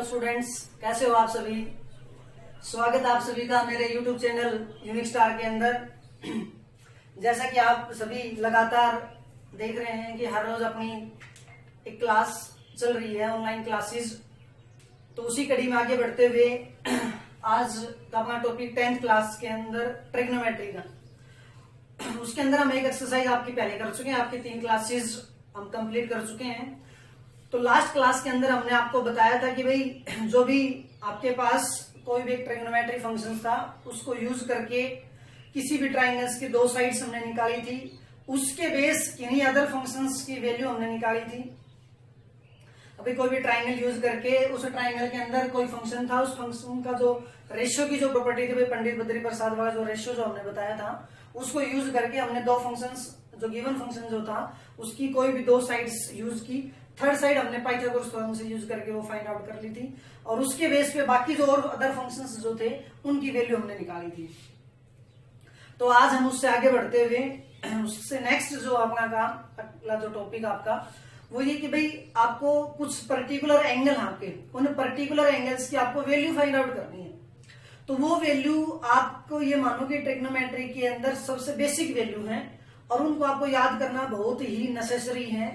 Hello students, कैसे हो आप सभी। स्वागत है आप सभी का मेरे यूट्यूब चैनल यूनिक स्टार के अंदर। जैसा कि आप सभी लगातार देख रहे हैं कि हर रोज अपनी एक क्लास चल रही है, ऑनलाइन क्लासेस। तो उसी कड़ी में आगे बढ़ते हुए आज का अपना टॉपिक 10th क्लास के अंदर ट्रिग्नोमेट्री का। उसके अंदर हम एक एक्सरसाइज आपकी पहले कर चुके हैं, आपकी 3 क्लासेस हम कंप्लीट कर चुके हैं। तो लास्ट क्लास के अंदर हमने आपको बताया था कि भाई जो भी आपके पास कोई भी एक ट्रिग्नोमेट्री फंक्शन था उसको यूज करके किसी भी ट्राइंगल्स की 2 साइड्स हमने निकाली थी, उसके बेस किन्हीं अदर फंक्शंस की वैल्यू हमने निकाली थी। अभी कोई भी ट्राइंगल यूज करके उस ट्राइंगल के अंदर कोई फंक्शन था, उस फंक्शन का जो रेशियो की जो प्रॉपर्टी थी, भाई पंडित बद्री प्रसाद वाला जो रेशियो जो हमने बताया था उसको यूज करके हमने 2 फंक्शंस, जो गिवन फंक्शन जो था उसकी कोई भी 2 साइड्स यूज की। थर्ड साइड हमने पाइथागोरस थ्योरम से यूज करके वो फाइंड आउट कर ली थी और उसके बेस पे बाकी जो और अदर फंक्शंस जो थे उनकी वैल्यू हमने निकाली थी। तो आज हम उससे आगे बढ़ते हुए उससे नेक्स्ट जो अपना काम अगला जो टॉपिक आपका वो ये कि भाई आपको कुछ पर्टिकुलर एंगल, आपके उन पर्टिकुलर एंगल्स की आपको वैल्यू फाइंड आउट करनी है। तो वो वैल्यू आपको ये मानो कि ट्रिग्नोमेट्री के अंदर सबसे बेसिक वैल्यू है और उनको आपको याद करना बहुत ही नेसेसरी है।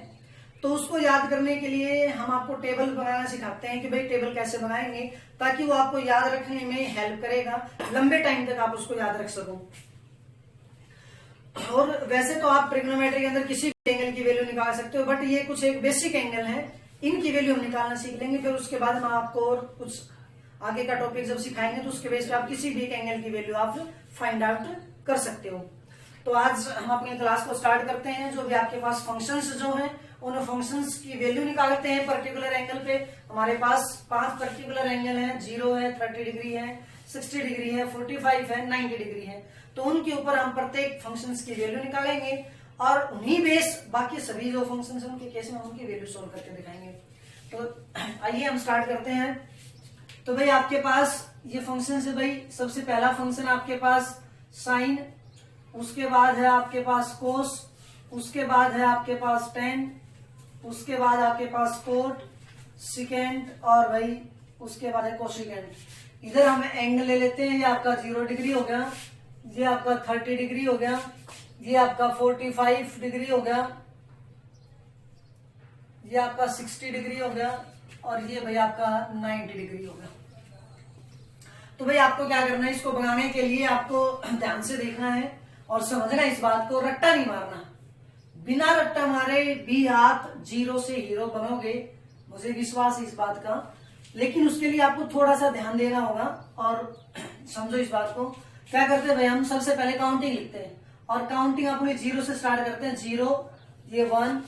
तो उसको याद करने के लिए हम आपको टेबल बनाना सिखाते हैं कि भाई टेबल कैसे बनाएंगे ताकि वो आपको याद रखने में हेल्प करेगा, लंबे टाइम तक आप उसको याद रख सको। और वैसे तो आप ट्रिग्नोमेट्री के अंदर किसी भी एंगल की वैल्यू निकाल सकते हो, बट ये कुछ एक बेसिक एंगल है, इनकी वैल्यू हम निकालना सीख लेंगे। फिर उसके बाद हम आपको और कुछ आगे का टॉपिक जब सिखाएंगे तो उसके बेस पे आप किसी भी एक एंगल की वैल्यू आप फाइंड आउट कर सकते हो। तो आज हम अपनी क्लास को स्टार्ट करते हैं। जो भी आपके पास फंक्शंस जो हैं उन फंक्शंस की वैल्यू निकालते हैं पर्टिकुलर एंगल पे। हमारे पास 5 पर्टिकुलर एंगल हैं, 0 है, 30 डिग्री है, 60 डिग्री है, 45 है, 90 डिग्री है। तो उनके ऊपर हम प्रत्येक फंक्शंस की वैल्यू निकालेंगे और उन्हीं बेस बाकी सभी जो फंक्शंस हैं उनके केस में उनकी वैल्यू सोल्व करके दिखाएंगे। तो आइए हम स्टार्ट करते हैं। तो भाई आपके पास ये फंक्शन है, भाई सबसे पहला फंक्शन आपके पास साइन, उसके बाद है आपके पास कोस, उसके बाद है आपके पास टेन, उसके बाद आपके पास कोट, सिकेंड और भाई उसके बाद है कोसिकेंड। इधर हम एंगल ले लेते हैं, ये आपका 0 डिग्री हो गया, ये आपका 30 डिग्री हो गया, ये आपका 45 डिग्री हो गया, ये आपका 60 डिग्री हो गया और ये भाई आपका 90 डिग्री हो गया। तो भाई आपको क्या करना है, इसको बनाने के लिए आपको ध्यान से देखना है और समझना इस बात को, रट्टा नहीं मारना। बिना रट्टा मारे भी आप 0 से हीरो बनोगे, मुझे विश्वास है इस बात का। लेकिन उसके लिए आपको थोड़ा सा ध्यान देना होगा और समझो इस बात को। क्या करते हैं भाई, हम सबसे पहले काउंटिंग लिखते हैं और काउंटिंग अपने 0 से स्टार्ट करते हैं। 0, ये 1,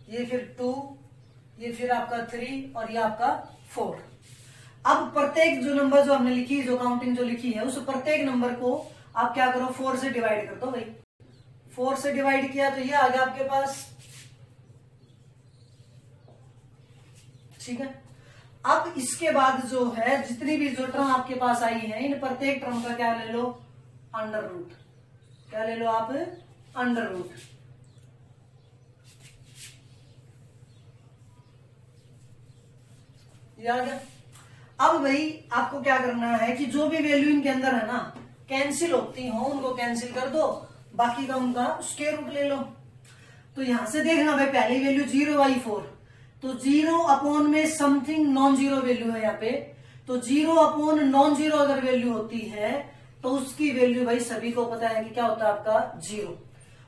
ये फिर 2, ये फिर आपका 3 और ये आपका 4। अब प्रत्येक जो नंबर जो हमने लिखी, जो काउंटिंग जो लिखी है, उस प्रत्येक नंबर को आप क्या करो, 4 से डिवाइड कर दो। भाई 4 से डिवाइड किया तो ये आ गया आपके पास, ठीक है। अब इसके बाद जो है जितनी भी जो टर्म आपके पास आई है, इन प्रत्येक टर्म का क्या ले लो, अंडर रूट। क्या ले लो आप, अंडर रूट। ये आ गया। अब भाई आपको क्या करना है कि जो भी वैल्यू इनके अंदर है ना कैंसिल होती हो उनको कैंसिल कर दो, बाकी का उनका स्क्वायर रूट ले लो। तो यहां से देखना भाई, पहली वैल्यू 0/4, तो 0 अपॉन में समथिंग नॉन जीरो वैल्यू है यहाँ पे। तो 0 अपॉन नॉन जीरो अगर वैल्यू होती है तो उसकी वैल्यू भाई सभी को पता है कि क्या होता है आपका 0।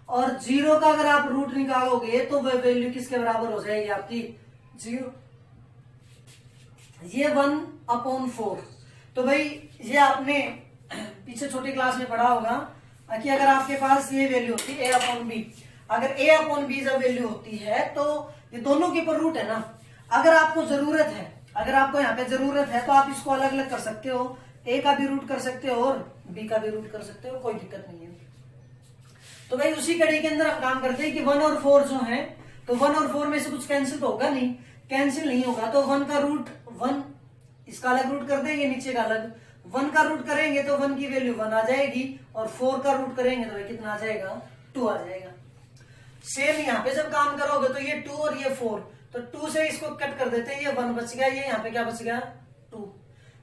और 0 का अगर आप रूट निकालोगे तो वह वैल्यू किसके बराबर हो जाएगी आपकी 0। ये 1/4। तो भाई ये आपने पीछे छोटी क्लास में पढ़ा होगा कि अगर आपके पास ये वैल्यू होती है a/b, अगर a/b जब वैल्यू होती है तो ये दोनों के ऊपर रूट है ना। अगर आपको जरूरत है, अगर आपको यहाँ पे जरूरत है तो आप इसको अलग अलग कर सकते हो, a का भी रूट कर सकते हो और b का भी रूट कर सकते हो, कोई दिक्कत नहीं है। तो भाई उसी कड़ी के अंदर हम काम करते हैं कि 1 और 4 जो है, तो 1 और 4 में से कुछ कैंसिल तो होगा नहीं, कैंसिल नहीं होगा तो 1 का रूट 1, इसका अलग रूट कर देंगे, नीचे का अलग। 1 का रूट करेंगे तो 1 की वैल्यू 1 आ जाएगी और 4 का रूट करेंगे तो कितना आ जाएगा, 2 आ जाएगा। सेम यहाँ पे जब काम करोगे तो ये 2 और ये 4, तो 2 से इसको कट कर देते हैं, ये 1 बच गया, ये यहाँ पे क्या बच गया 2।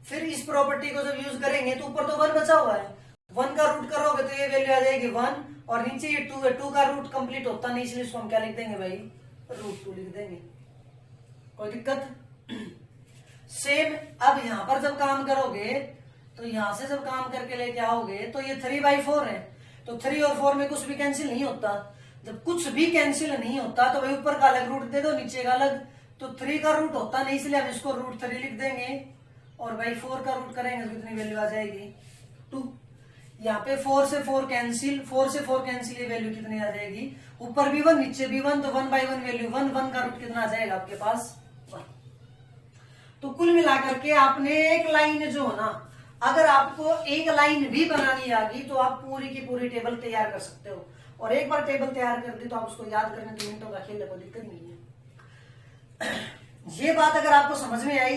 फिर इस प्रॉपर्टी को जब यूज करेंगे तो ऊपर तो 1 बचा हुआ है, 1 का रूट करोगे तो ये वैल्यू आ जाएगी 1, और नीचे ये 2 है, 2 का रूट कंप्लीट होता नहीं, इसलिए इसको हम क्या लिख देंगे भाई, √2 लिख देंगे। कोई दिक्कत? सेम अब यहां पर जब काम करोगे तो यहां से जब काम करके लेके आओगे तो ये 3/4 है, तो 3 और 4 में कुछ भी कैंसिल नहीं होता। जब कुछ भी कैंसिल नहीं होता तो भाई ऊपर का अलग रूट दे दो, नीचे का अलग, तो 3 का रूट होता नहीं, इसलिए हम इसको √3 लिख देंगे, और भाई 4 का रूट करेंगे तो कितनी वैल्यू आ जाएगी, 2। यहाँ पे 4 से 4 कैंसिल, 4 से 4 कैंसिल, ये वैल्यू कितनी आ जाएगी, ऊपर भी 1 नीचे भी 1, तो 1/1 वैल्यू 1, 1 का रूट कितना आ जाएगा आपके पास, 1। तो कुल मिलाकर के आपने एक लाइन जो ना, अगर आपको एक लाइन भी बनानी आ गई तो आप पूरी की पूरी टेबल तैयार कर सकते हो, और एक बार टेबल तैयार कर दी तो आप उसको याद करने 2 मिनटों का खेल है, कोई दिक्कत नहीं है। ये बात अगर आपको समझ में आई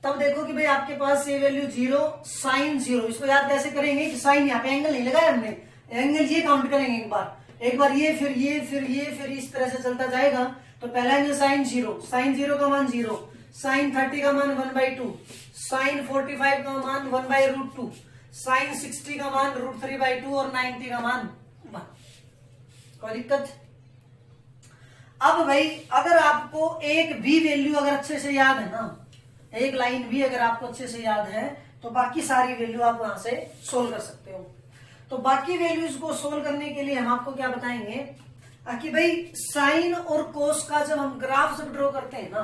तब देखो कि भाई आपके पास ये वैल्यू 0 sin 0, इसको याद कैसे करेंगे कि साइन, यहाँ पे एंगल नहीं लगाया हमने, एंगल ये काउंट करेंगे एक बार ये, फिर ये, फिर ये, फिर इस तरह से चलता जाएगा। तो पहला एंगल sin 0, sin 0 का मान 0, sin 30 का मान 1/2, sin 45 का मान 1/√2, sin 60 का मान √3/2 और 90 का मान 1। कोई दिक्कत? अब भाई अगर आपको एक भी वैल्यू अगर अच्छे से याद है ना, एक लाइन भी अगर आपको अच्छे से याद है तो बाकी सारी वैल्यू आप वहां से सोल्व कर सकते हो। तो बाकी वैल्यूज को सोल्व करने के लिए हम आपको क्या बताएंगे कि भाई साइन और कोस का जब हम ग्राफ जब ड्रॉ करते हैं ना,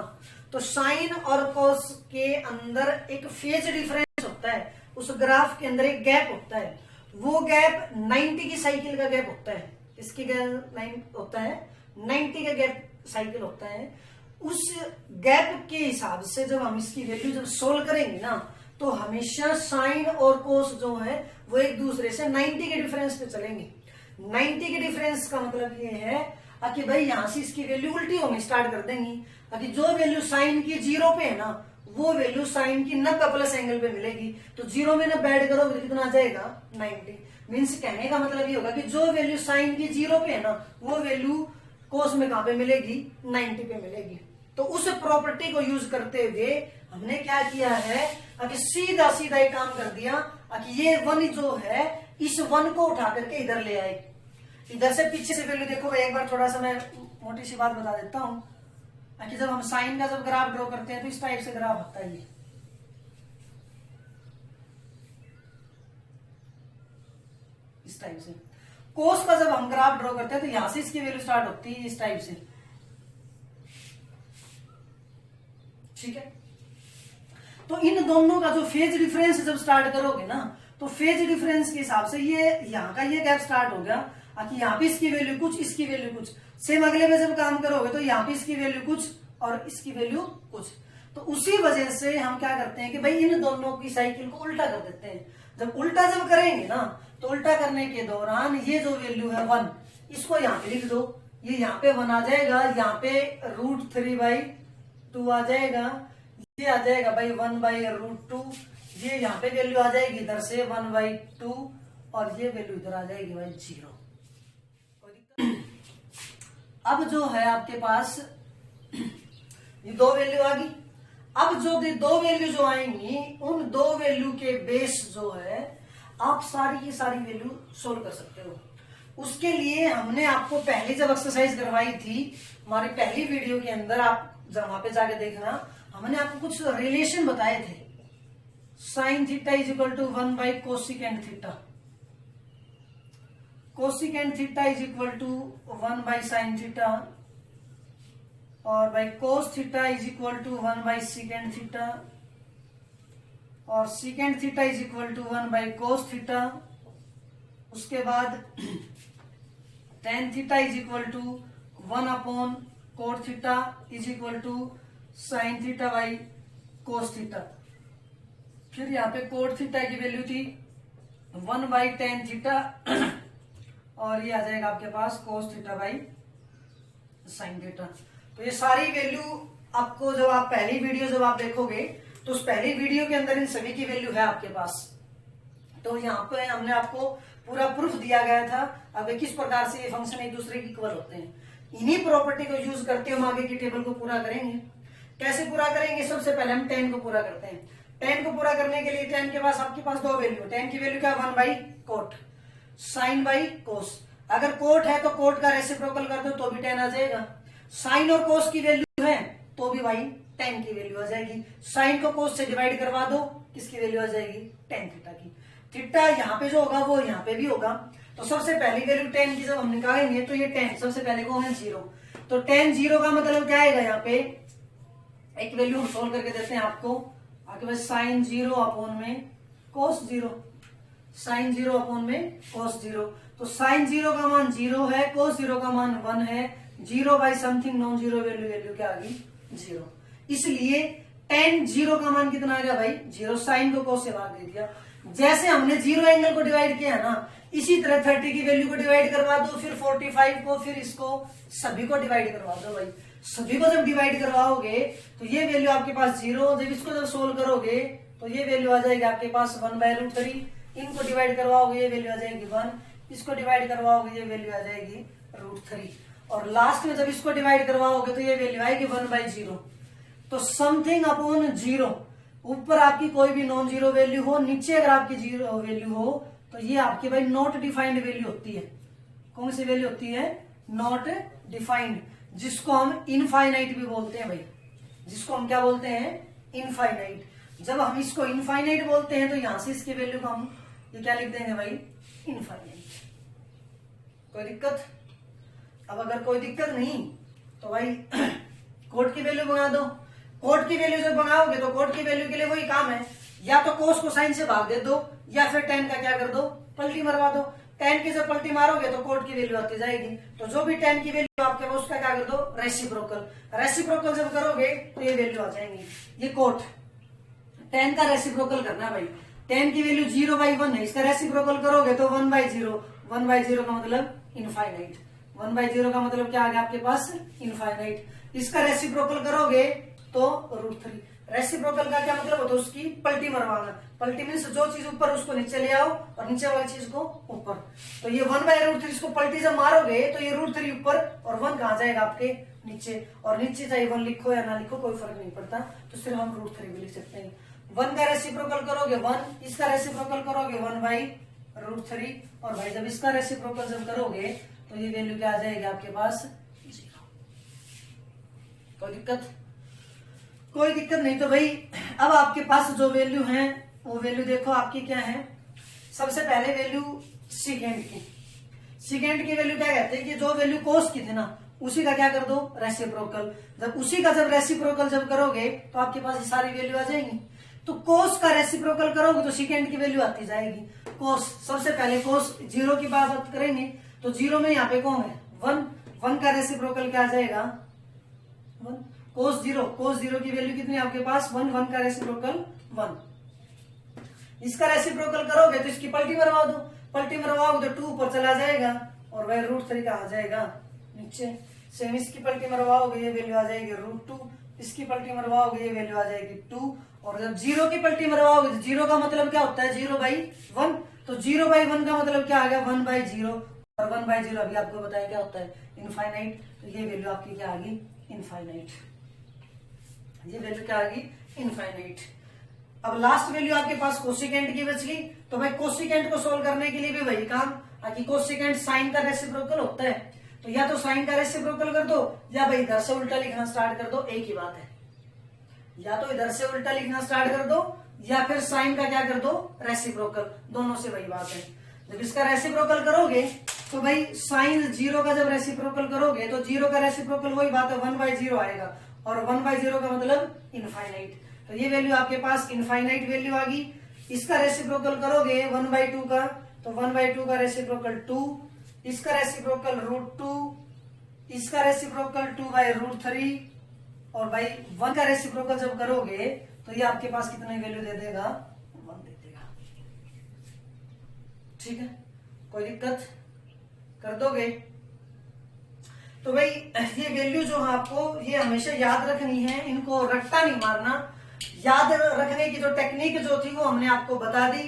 तो साइन और कोस के अंदर एक फेज डिफरेंस होता है, उस ग्राफ के अंदर एक गैप होता है, वो गैप 90 की साइकिल का गैप होता है। इसकी गैप होता है 90 का गैप साइकिल होता है। उस गैप के हिसाब से जब हम इसकी वैल्यू जब सोल्व करेंगे ना, तो हमेशा साइन और कोस जो है वो एक दूसरे से 90 के डिफरेंस पे चलेंगे। 90 के डिफरेंस का मतलब ये है कि भाई यहां से इसकी वैल्यू उल्टी होनी स्टार्ट कर देंगी, कि जो वैल्यू साइन की 0 पे है ना, वो वैल्यू साइन की 90 प्लस एंगल पे मिलेगी। तो 0 में 90 ऐड करोगे तो कितना आ जाएगा, 90। मीन्स कहने का मतलब ये होगा कि जो वैल्यू साइन की 0 पे है ना, वो वैल्यू कोस में कहां पे मिलेगी, 90 पे मिलेगी। तो उस प्रॉपर्टी को यूज करते हुए हमने क्या किया है कि सीधा सीधा एक काम कर दिया कि ये 1 जो है इस 1 को उठा करके इधर ले आए। इधर से पीछे से वैल्यू देखो भाई, एक बार थोड़ा सा मैं मोटी सी बात बता देता हूं कि जब हम साइन का जब ग्राफ ड्रॉ करते हैं तो इस टाइप से ग्राफ होता है, ये इस टाइप से। कोस का जब हम ग्राफ ड्रॉ करते हैं तो यहां से इसकी वैल्यू स्टार्ट होती है इस टाइप से, ठीक है। तो इन दोनों का जो फेज डिफरेंस जब स्टार्ट करोगे ना, तो फेज डिफरेंस के हिसाब से ये यहाँ का ये गैप स्टार्ट हो गया कि यहाँ पे इसकी वैल्यू कुछ, इसकी वैल्यू कुछ। सेम अगले में जब काम करोगे तो यहाँ पे इसकी वैल्यू कुछ और इसकी वैल्यू कुछ। तो उसी वजह से हम क्या करते हैं कि भाई इन दोनों की साइकिल को उल्टा कर देते हैं। जब उल्टा जब करेंगे ना, तो उल्टा करने के दौरान ये जो वैल्यू है 1, इसको यहाँ पे लिख दो, ये यहाँ पे 1 आ जाएगा, यहाँ पे √3/2 आ जाएगा, ये आ जाएगा भाई 1/√2, ये यहाँ पे वैल्यू आ जाएगी इधर से 1/2, और ये वैल्यू इधर आ जाएगी भाई 0। अब जो है आपके पास ये 2 वैल्यू आ गई। अब जो 2 वैल्यू जो आएंगी, उन 2 वैल्यू के बेस जो है आप सारी की सारी वैल्यू सोल्व कर सकते हो। उसके लिए हमने आपको पहले जब एक्सरसाइज करवाई थी, हमारी पहली वीडियो के अंदर, आप जब वहां पे जाके देखना, हमने आपको कुछ रिलेशन बताए थे। Sine theta is equal to one by cosecant theta, cosecant theta is equal to one by sine theta, और by cos theta is equal to one by secant theta, और secant theta is equal to one by cos theta. उसके बाद tan theta is equal to one by cot theta is equal to sine theta by cos theta. फिर यहाँ पे cot theta की value थी 1/tan theta, और ये आ जाएगा आपके पास cos theta by sine theta. तो ये सारी वैल्यू आपको, जब आप पहली वीडियो जब आप देखोगे तो उस पहली वीडियो के अंदर इन सभी की वैल्यू है आपके पास। तो यहाँ पे हमने आपको पूरा प्रूफ दिया गया था अब किस प्रकार से ये फंक्शन एक दूसरे के इक्वल होते हैं। इन्हीं प्रॉपर्टी को यूज करके हम आगे की टेबल को पूरा करेंगे। कैसे पूरा करेंगे? सबसे पहले हम tan को पूरा करते हैं। tan को पूरा करने के लिए tan के पास आपके पास दो वैल्यू, tan की वैल्यू क्या? 1 by cot, sine by cos. अगर कोट है तो कोट का रेसिप्रोकल कर दो तो भी tan आ जाएगा। साइन और कोस की वैल्यू है तो भी भाई tan की वैल्यू आ जाएगी। साइन को कोस से डिवाइड करवा दो, किसकी वैल्यू आ जाएगी? tan थीटा की। थीटा यहाँ पे जो होगा वो यहाँ पे भी होगा। तो सबसे पहली वैल्यू tan की जब हम निकालेंगे तो ये tan सबसे पहले को है 0। तो tan 0 का मतलब क्या आएगा? यहाँ पे एक वैल्यू हम सोल्व करके देते हैं आपको। आपके पास साइन 0 अपॉन में कोस 0, साइन 0 अपॉन में कोस 0। तो साइन 0 का मान 0 है, कोस 0 का मान 1 है। 0 by something non zero value क्या आ गई? 0। इसलिए tan 0 का मान कितना आ गया भाई? 0। साइन को कोस से भाग दे दिया। जैसे हमने 0 एंगल को डिवाइड किया है ना, इसी तरह 30 की वैल्यू को डिवाइड करवा दो, फिर 45 को, फिर इसको, सभी को डिवाइड करवा दो भाई। सभी को जब डिवाइड करवाओगे तो ये वैल्यू आपके पास 0, जब इसको जब सोल्व करोगे तो ये वैल्यू आ जाएगी आपके पास 1/√3। इनको डिवाइड करवाओगे ये वैल्यू आ जाएगी 1, इसको डिवाइड करवाओगे ये वैल्यू आ जाएगी √3, और लास्ट में जब इसको डिवाइड करवाओगे तो ये वैल्यू आएगी 1/0। तो समथिंग अपॉन 0, ऊपर आपकी कोई भी नॉन जीरो वैल्यू हो, नीचे अगर आपकी जीरो वैल्यू हो तो ये आपकी भाई नॉट डिफाइंड वैल्यू होती है। कौन सी वैल्यू होती है? नॉट डिफाइंड, जिसको हम इनफाइनाइट भी बोलते हैं भाई। जिसको हम क्या बोलते हैं? इनफाइनाइट। जब हम इसको इनफाइनाइट बोलते हैं तो यहां से इसकी वैल्यू को हम ये क्या लिख देंगे भाई? इनफाइनाइट। कोई दिक्कत? अब अगर कोई दिक्कत नहीं तो भाई कोट की वैल्यू बना दो। कोट की वैल्यू जब बनाओगे तो कोट की वैल्यू के लिए वही काम है, या तो कोस को साइन से भाग दे दो, या फिर tan का क्या कर दो? पलटी मरवा दो। tan की जब पलटी मारोगे तो कोट की वैल्यू आती जाएगी। तो जो भी tan की वैल्यू आपके पास उसका क्या कर दो? रेसिप्रोकल। रेसिप्रोकल जब करोगे तो ये वैल्यू आ जाएंगी। ये कोट tan का रेसिप्रोकल करना है भाई। tan की वैल्यू 0/1 है, इसका रेसिप्रोकल करोगे तो 1/0। 1/0 का मतलब इनफाइनाइट। 1/0 का मतलब क्या आ गया आपके पास? इनफाइनाइट। इसका रेसिप्रोकल करोगे तो √3। रेसिप्रोकल का क्या मतलब होता है? उसकी पलटी मरवाना। पलटी मीन्स जो चीज ऊपर उसको नीचे ले आओ और नीचे वाली चीज को ऊपर। तो ये 1/√3 इसको पलटी जब मारोगे तो ये √3 ऊपर और 1 कहां जाएगा? आपके नीचे। और नीचे चाहे 1 लिखो या ना लिखो कोई फर्क नहीं पड़ता, तो सिर्फ हम √3 भी लिख सकते हैं। 1 का रेसिप्रोकल करोगे 1, इसका रेसिप्रोकल करोगे 1/√3, और भाई जब इसका रेसिप्रोकल जब करोगे तो ये वैल्यू क्या आ जाएगी आपके पास? 0। कोई दिक्कत? कोई दिक्कत नहीं। तो भाई अब आपके पास जो वैल्यू है वो वैल्यू देखो आपकी क्या है। सबसे पहले वैल्यू सेकेंड की। सेकेंड की वैल्यू क्या कहते हैं कि जो वैल्यू कोस की थी ना उसी का क्या कर दो? रेसिप्रोकल। जब उसी का जब रेसिप्रोकल जब करोगे तो आपके पास ये सारी वैल्यू आ जाएंगी। तो कोस का रेसिप्रोकल करोगे तो सेकेंड की वैल्यू आती जाएगी। कोस, सबसे पहले कोस 0 की बात करेंगे तो 0 में यहाँ पे कौन है? 1 का रेसिप्रोकल क्या आ जाएगा? 1। कोस 0 की वैल्यू कितनी आपके पास? 1 का रेसिप्रोकल 1। इसका रेसिप्रोकल करोगे तो इसकी पलटी मरवा दो। पलटी मरवाओगे तो 2 ऊपर चला जाएगा और वह √3 का आ जाएगा नीचे। सेम इसकी पलटी मरवाओगे ये वैल्यू आ जाएगी √2, इसकी पलटी मरवाओगे ये वैल्यू आ जाएगी 2, और जब 0 की पलटी मरवाओगे तो 0 का मतलब क्या होता है? 0/1। तो 0/1 का मतलब क्या आ गया? 1/0, और 1/0 अभी आपको बताया क्या होता है? इनफाइनाइट। तो ये वैल्यू आपकी क्या आ गई? इनफाइनाइट। ये वैल्यू क्या आ गई? इनफाइनाइट। अब लास्ट वैल्यू आपके पास कोसिकेंट की बच गई। तो भाई कोसिकेंट को सोल्व करने के लिए भी वही काम, ताकि कोसिकेंट साइन का रेसिप्रोकल होता है, तो या तो साइन का रेसिप्रोकल कर दो या भाई इधर से उल्टा लिखना स्टार्ट कर दो। एक ही बात है, या तो इधर से उल्टा लिखना स्टार्ट कर दो या फिर साइन का क्या कर दो? रेसिप्रोकल। दोनों से वही बात है। जब इसका रेसिप्रोकल करोगे तो भाई साइन 0 का जब रेसिप्रोकल करोगे तो 0 का रेसिप्रोकल वही बात है 1/0 आएगा, और 1/0 का मतलब इनफाइनाइट। तो ये वैल्यू आपके पास इनफाइनाइट वैल्यू आ गई। इसका रेसिप्रोकल करोगे 1/2 का, तो 1/2 का रेसिप्रोकल 2, इसका रेसिप्रोकल √2, इसका रेसिप्रोकल 2/√3, और भाई 1 का रेसिप्रोकल जब करोगे तो ये आपके पास कितने वैल्यू दे देगा? 1 दे देगा। ठीक है, कोई दिक्कत? कर दोगे? तो भाई ये वैल्यू जो है आपको ये हमेशा याद रखनी है, इनको रट्टा नहीं मारना। याद रखने की जो टेक्निक जो थी वो हमने आपको बता दी।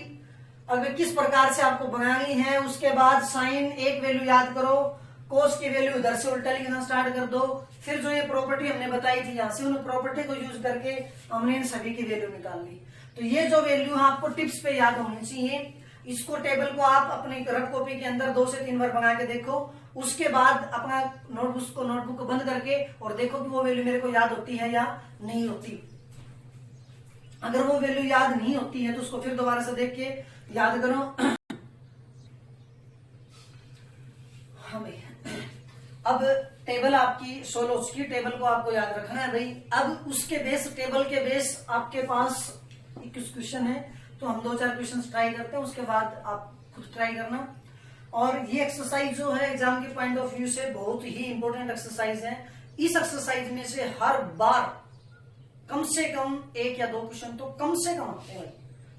अगर किस प्रकार से आपको बनानी है, उसके बाद साइन एक वैल्यू याद करो, कोस की वैल्यू इधर से उल्टा लिखना स्टार्ट कर दो। फिर जो ये प्रॉपर्टी हमने बताई थी यहाँ से, उन प्रॉपर्टी को यूज करके हमने इन सभी की वैल्यू निकाल ली। तो ये जो वैल्यू है आपको टिप्स पे याद होनी चाहिए। इसको टेबल को आप अपनी रफ कॉपी के अंदर 2 से 3 बार बना के देखो, उसके बाद अपना नोटबुक को बंद करके और देखो कि वो वैल्यू मेरे को याद होती है या नहीं होती। अगर वो वैल्यू याद नहीं होती है तो उसको फिर दोबारा से देख के याद करो। हमें अब टेबल आपकी 16 उसकी टेबल को आपको याद रखना है भाई। अब उसके बेस, टेबल के बेस आपके पास 21 क्वेश्चन है, तो हम 2-4 क्वेश्चन ट्राई करते हैं, उसके बाद आप खुद ट्राई करना। और ये एक्सरसाइज जो है एग्जाम के पॉइंट ऑफ व्यू से बहुत ही इंपॉर्टेंट एक्सरसाइज है। इस एक्सरसाइज में से हर बार कम से कम 1 या 2 क्वेश्चन तो कम से कम आते हैं।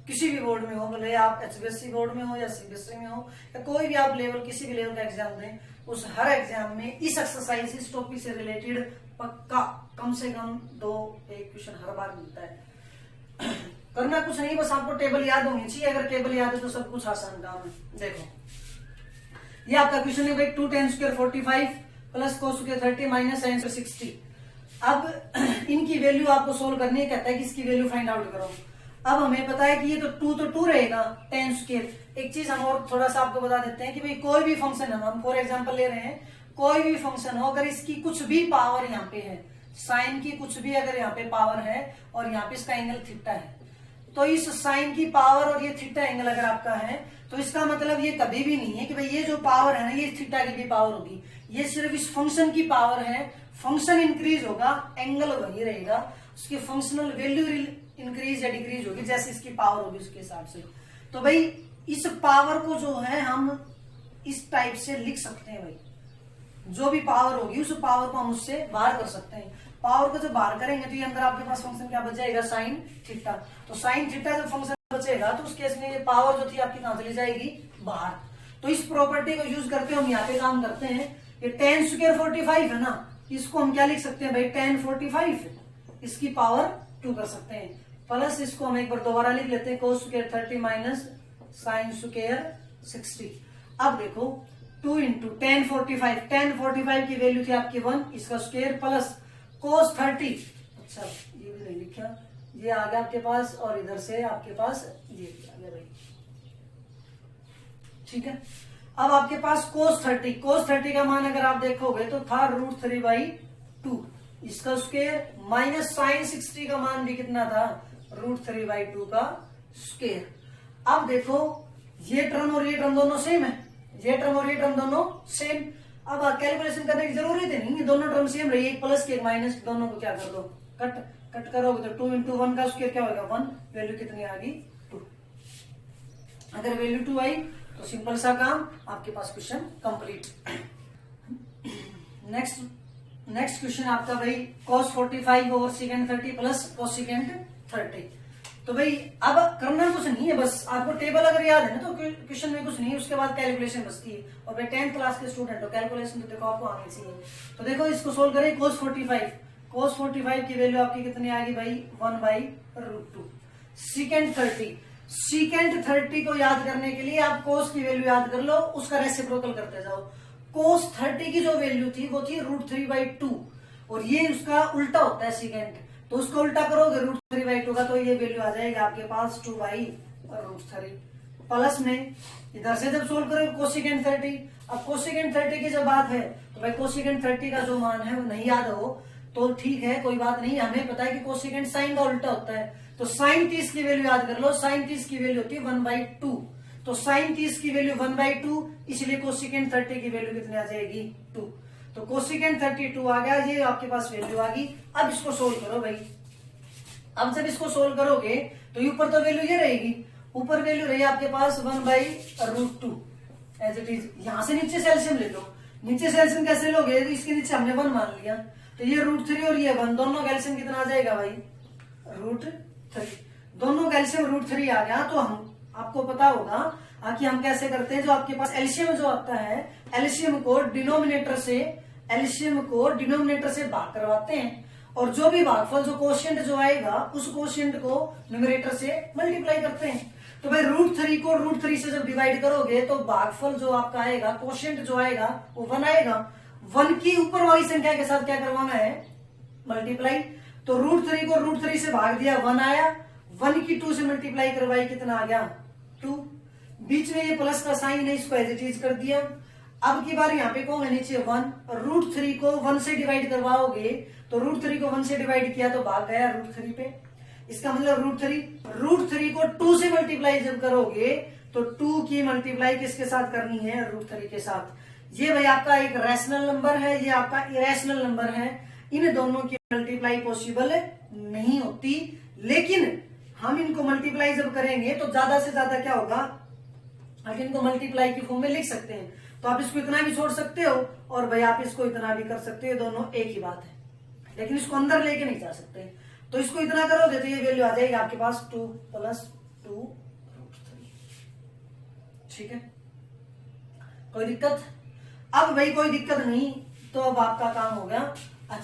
किसी भी बोर्ड में हो, भले आप HBSC बोर्ड में हो या CBSE में हो या कोई भी आप लेवल, किसी भी लेवल का एग्जाम दें, उस हर एग्जाम में इस एक्सरसाइज, इस टॉपिक से रिलेटेड पक्का कम से कम 2-1 क्वेश्चन हर बार मिलता है। करना कुछ नहीं, बस आपको टेबल याद होनी चाहिए। अगर टेबल याद है तो सब कुछ आसान काम है। देखो ये आपका क्वेश्चन है भाई, 2 tan² 45 plus cos² 30 minus sin² 60। अब इनकी वैल्यू आपको सोल्व करनी है। कहता है कि इसकी वैल्यू फाइंड आउट करो। अब हमें पता है कि ये तो 2 रहेगा tan²। एक चीज हम और थोड़ा सा आपको बता देते हैं कि भाई कोई भी फंक्शन है, हम फॉर एग्जांपल ले रहे हैं, कोई भी फंक्शन हो, अगर इसकी कुछ भी पावर यहाँ पे है, साइन की कुछ भी अगर यहाँ पे पावर है और यहाँ पे इसका एंगल थीटा है, तो इस साइन की पावर और ये थीटा एंगल अगर आपका है, तो इसका मतलब ये कभी भी नहीं है कि भाई ये जो पावर है ना ये थीटा की भी पावर होगी। ये सिर्फ इस फंक्शन की पावर है। फंक्शन इंक्रीज होगा, एंगल वही रहेगा, उसकी फंक्शनल वैल्यू इंक्रीज या डिक्रीज होगी जैसे इसकी पावर होगी उसके हिसाब से। तो भाई इस पावर को जो है हम इस टाइप से लिख सकते हैं भाई, जो भी पावर होगी उस पावर को हम उससे बाहर कर सकते हैं। पावर को जब बाहर करेंगे तो ये अंदर आपके पास फंक्शन क्या बच जाएगा, साइन थीटा। तो साइन थीटा जब फंक्शन बचेगा तो उस केस में ये पावर जो थी आपकी कहां चली जाएगी, बाहर। तो इस प्रॉपर्टी को यूज करके हम यहाँ पे काम करते हैं। ये tan² 45 है ना, इसको हम क्या लिख सकते हैं भाई, tan 45 इसकी पावर 2 कर सकते हैं, प्लस इसको हम एक बार दोबारा लिख लेते हैं cos² 30 माइनस sin² 60। अब देखो 2 इंटू tan 45 की वैल्यू थी आपकी 1, इसका स्क्वायर प्लस cos 30। अच्छा ये भी नहीं लिखा, ये आ गया आपके पास, और इधर से आपके पास ये आ गया भाई, ठीक है। अब आपके पास cos 30 का मान अगर आप देखोगे तो था √3/2, इसका स्क्वायर माइनस sin 60 का मान भी कितना था, √3/2 का स्क्वायर। अब देखो ये टर्म और ये टर्म दोनों सेम है, ये टर्म और ये टर्म दोनों सेम। अब कैलकुलेशन करने की जरूरत ही नहीं है, दोनों टर्म सेम रही, एक प्लस के एक माइनस, दोनों को क्या कर दो, कट करोगे तो 2 इंटू 1 का स्क्वायर क्या होगा 1, वैल्यू कितनी आ गई 2। अगर वैल्यू 2 आई तो सिंपल सा काम, आपके पास क्वेश्चन कंप्लीट। नेक्स्ट क्वेश्चन आपका भाई cos 45 over secant 30 plus cosecant 30। तो भाई अब करना कुछ नहीं है, बस आपको टेबल अगर याद है ना तो क्वेश्चन में कुछ नहीं है, उसके बाद कैलकुलेशन बचती है। और भाई 10th क्लास के स्टूडेंट हो, कैलकुलेशन तो देखो आपको आनी चाहिए। तो देखो इसको सोल्व करें, cos 45 की वैल्यू आपकी कितनी आएगी भाई 1/√2। secant 30 को याद करने के लिए आप cos की वैल्यू याद कर लो, उसका रेसिप्रोकल करते जाओ। cos 30 की जो वैल्यू थी वो थी √3/2, और ये उसका उल्टा होता है secant, तो उसको उल्टा करोगे √3/2 का, तो ये वैल्यू आ जाएगी आपके पास 2/√3। प्लस में इधर से जब सोल्व करोगे cosecant 30, अब cosecant 30 की जब बात है तो भाई cosecant 30 का जो मान है वो नहीं याद हो तो ठीक है, कोई बात नहीं। हमें पता है कि cosecant साइन का उल्टा होता है, तो sin 30 की वैल्यू याद कर लो, sin 30 की वैल्यू होती है 1/2, तो sin 30 की वैल्यू 1/2, इसलिए cosecant 30 की वैल्यू कितनी आ जाएगी 2। तो cosecant 32 आ गया, ये आपके पास वैल्यू आ गई। अब इसको सोल्व करो भाई। अब जब इसको सोल्व करोगे तो ऊपर तो वैल्यू ये रहेगी, ऊपर वैल्यू रही आपके पास 1/√2 एज इट इज। यहां से नीचे से एलसीएम ले लो, नीचे से एलसीएम कैसे लोगे, इसके नीचे हमने 1 मान लिया, तो ये √3 और ये 1, दोनों का एलसीएम कितना आ जाएगा भाई √3। दोनों का एलसीएम √3 आ गया। तो हम आपको पता होगा कि हम कैसे करते हैं, जो आपके पास एलसीएम जो आता है, एलसीएम को डिनोमिनेटर से भाग करवाते हैं, और जो भी भागफल, जो कोशिएंट जो आएगा उस कोशिएंट को न्यूमरेटर से मल्टीप्लाई करते हैं। तो भाई √3 को √3 से जब डिवाइड करोगे तो भागफल जो आपका आएगा, कोशिएंट जो आएगा वो 1 आएगा। 1 की ऊपर वाली संख्या के साथ क्या करवाना है, मल्टीप्लाई। तो √3 को √3 से भाग दिया, 1 आया। 1 की 2 से मल्टीप्लाई करवाई, कितना आ गया, 2। बीच में ये प्लस का साइन है, इसको एज इट इज कर दिया। अब की बार यहाँ पे कौन है, नीचे 1। √3 को 1 से डिवाइड करवाओगे तो √3 को 1 से डिवाइड किया तो भाग गया √3 पे। इसका मतलब √3 को 2 से मल्टीप्लाई जब करोगे तो 2 की मल्टीप्लाई किसके साथ करनी है, √3 के साथ। ये भाई आपका एक रैशनल नंबर है, ये आपका इरेशनल नंबर है। इन दोनों की मल्टीप्लाई पॉसिबल नहीं होती, लेकिन हम इनको मल्टीप्लाई जब करेंगे तो ज्यादा से ज्यादा क्या होगा, आप इनको मल्टीप्लाई की फॉर्म में लिख सकते हैं। तो आप इसको इतना भी छोड़ सकते हो और भाई आप इसको इतना भी कर सकते हो, दोनों एक ही बात है, लेकिन इसको अंदर लेके नहीं जा सकते। तो इसको इतना करोगे तो ये वैल्यू आ जाएगी आपके पास 2 + 2√3। ठीक है, कोई दिक्कत? अब भाई कोई दिक्कत नहीं, तो अब आपका काम हो गया।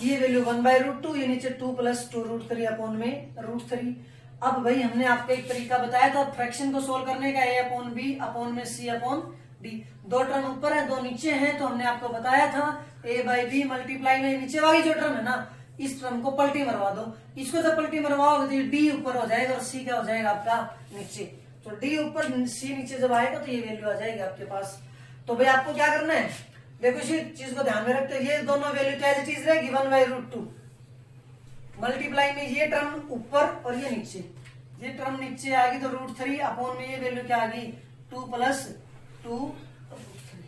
ये वैल्यू 1/√2, ये नीचे 2 + 2√3 अपॉन में √3। अब भाई हमने आपको एक तरीका बताया था फ्रैक्शन को सोल्व करने का, a/b अपॉन में c/d। 2 टर्म ऊपर है, 2 नीचे हैं, तो हमने आपको बताया था a/b मल्टीप्लाई में नीचे वाली जो टर्म है ना, इस टर्म को पलटी मरवा दो। इसको जब पलटी मरवाओगे तो ये d ऊपर हो जाएगा और c क्या हो जाएगा आपका नीचे। तो d ऊपर c नीचे जब आएगा तो ये वैल्यू आ जाएगी आपके पास। तो भाई आपको क्या करना है, देखो इसी चीज को ध्यान में रखते हैं, ये दोनों वैल्यू क्या चीज रहेगी, 1/√2 मल्टीप्लाई में ये टर्म ऊपर और ये नीचे, ये टर्म नीचे आ गई तो √3 अपॉन में ये वैल्यू क्या आ गई, 2 + 2√3।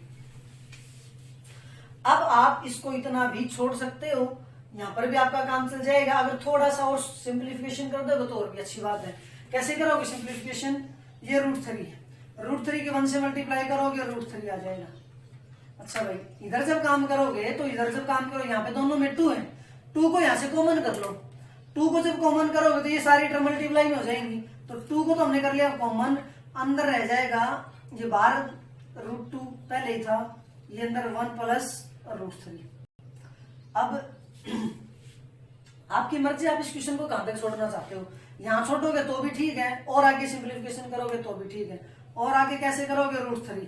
अब आप इसको इतना भी छोड़ सकते हो, यहां पर भी आपका काम चल जाएगा। अगर थोड़ा सा और सिंप्लीफिकेशन कर दोगे तो और भी अच्छी बात है। कैसे करोगे सिंप्लीफिकेशन, ये √3 है, √3 के 1 से मल्टीप्लाई करोगे √3 आ जाएगा। अच्छा भाई इधर जब काम करोगे तो इधर जब काम करो, यहाँ पे दोनों में 2 है, 2 को यहाँ से कॉमन कर लो। 2 को जब कॉमन करोगे तो ये सारी टर्म मल्टीप्लाई में हो जाएंगी। तो 2 को तो हमने कर लिया कॉमन, अंदर रह जाएगा ये बाहर √2 पहले ही था, ये अंदर 1 + √3। अब आपकी मर्जी, आप इस क्वेश्चन को कहां तक छोड़ना चाहते हो। यहां छोड़ोगे तो भी ठीक है, और आगे सिंप्लीफिकेशन करोगे तो भी ठीक है, और आगे कैसे करोगे, √3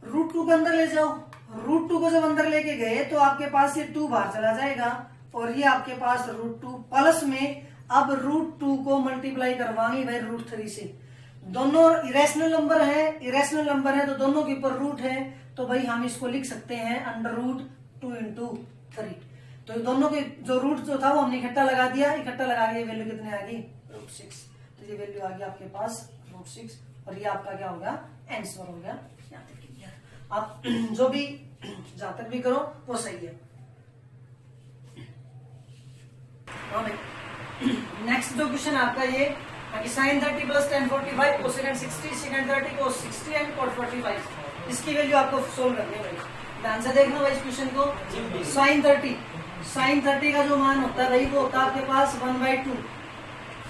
√2 को अंदर ले जाओ। √2 को जब अंदर लेके गए तो आपके पास ये 2 बाहर चला जाएगा और ये आपके पास √2 प्लस में अब √2 को मल्टीप्लाई करवानी भाई √3 से। दोनों इरेशनल नंबर है, इरेशनल नंबर है तो दोनों के ऊपर रूट है, तो भाई हम इसको लिख सकते हैं √2 × 3। तो दोनों के जो रूट जो था वो हमने इकट्ठा लगा दिया, इकट्ठा लगा के वैल्यू कितने आ गई, √6। तो ये वैल्यू आ गई आपके पास √6 और ये आपका क्या हो गया, आंसर हो गया। यहाँ तक क्लियर, आप जो भी जहां तक भी करो वो सही है। नेक्स्ट जो क्वेश्चन आपका ये sin 30 + tan 45 cosecant 60 secant 30 cos 60 and cot 45, इसकी वैल्यू आपको सोल्व करनी है भाई। ध्यान से देखना भाई इस क्वेश्चन को। sin 30 का जो मान होता है भाई वो होता है आपके पास 1/2,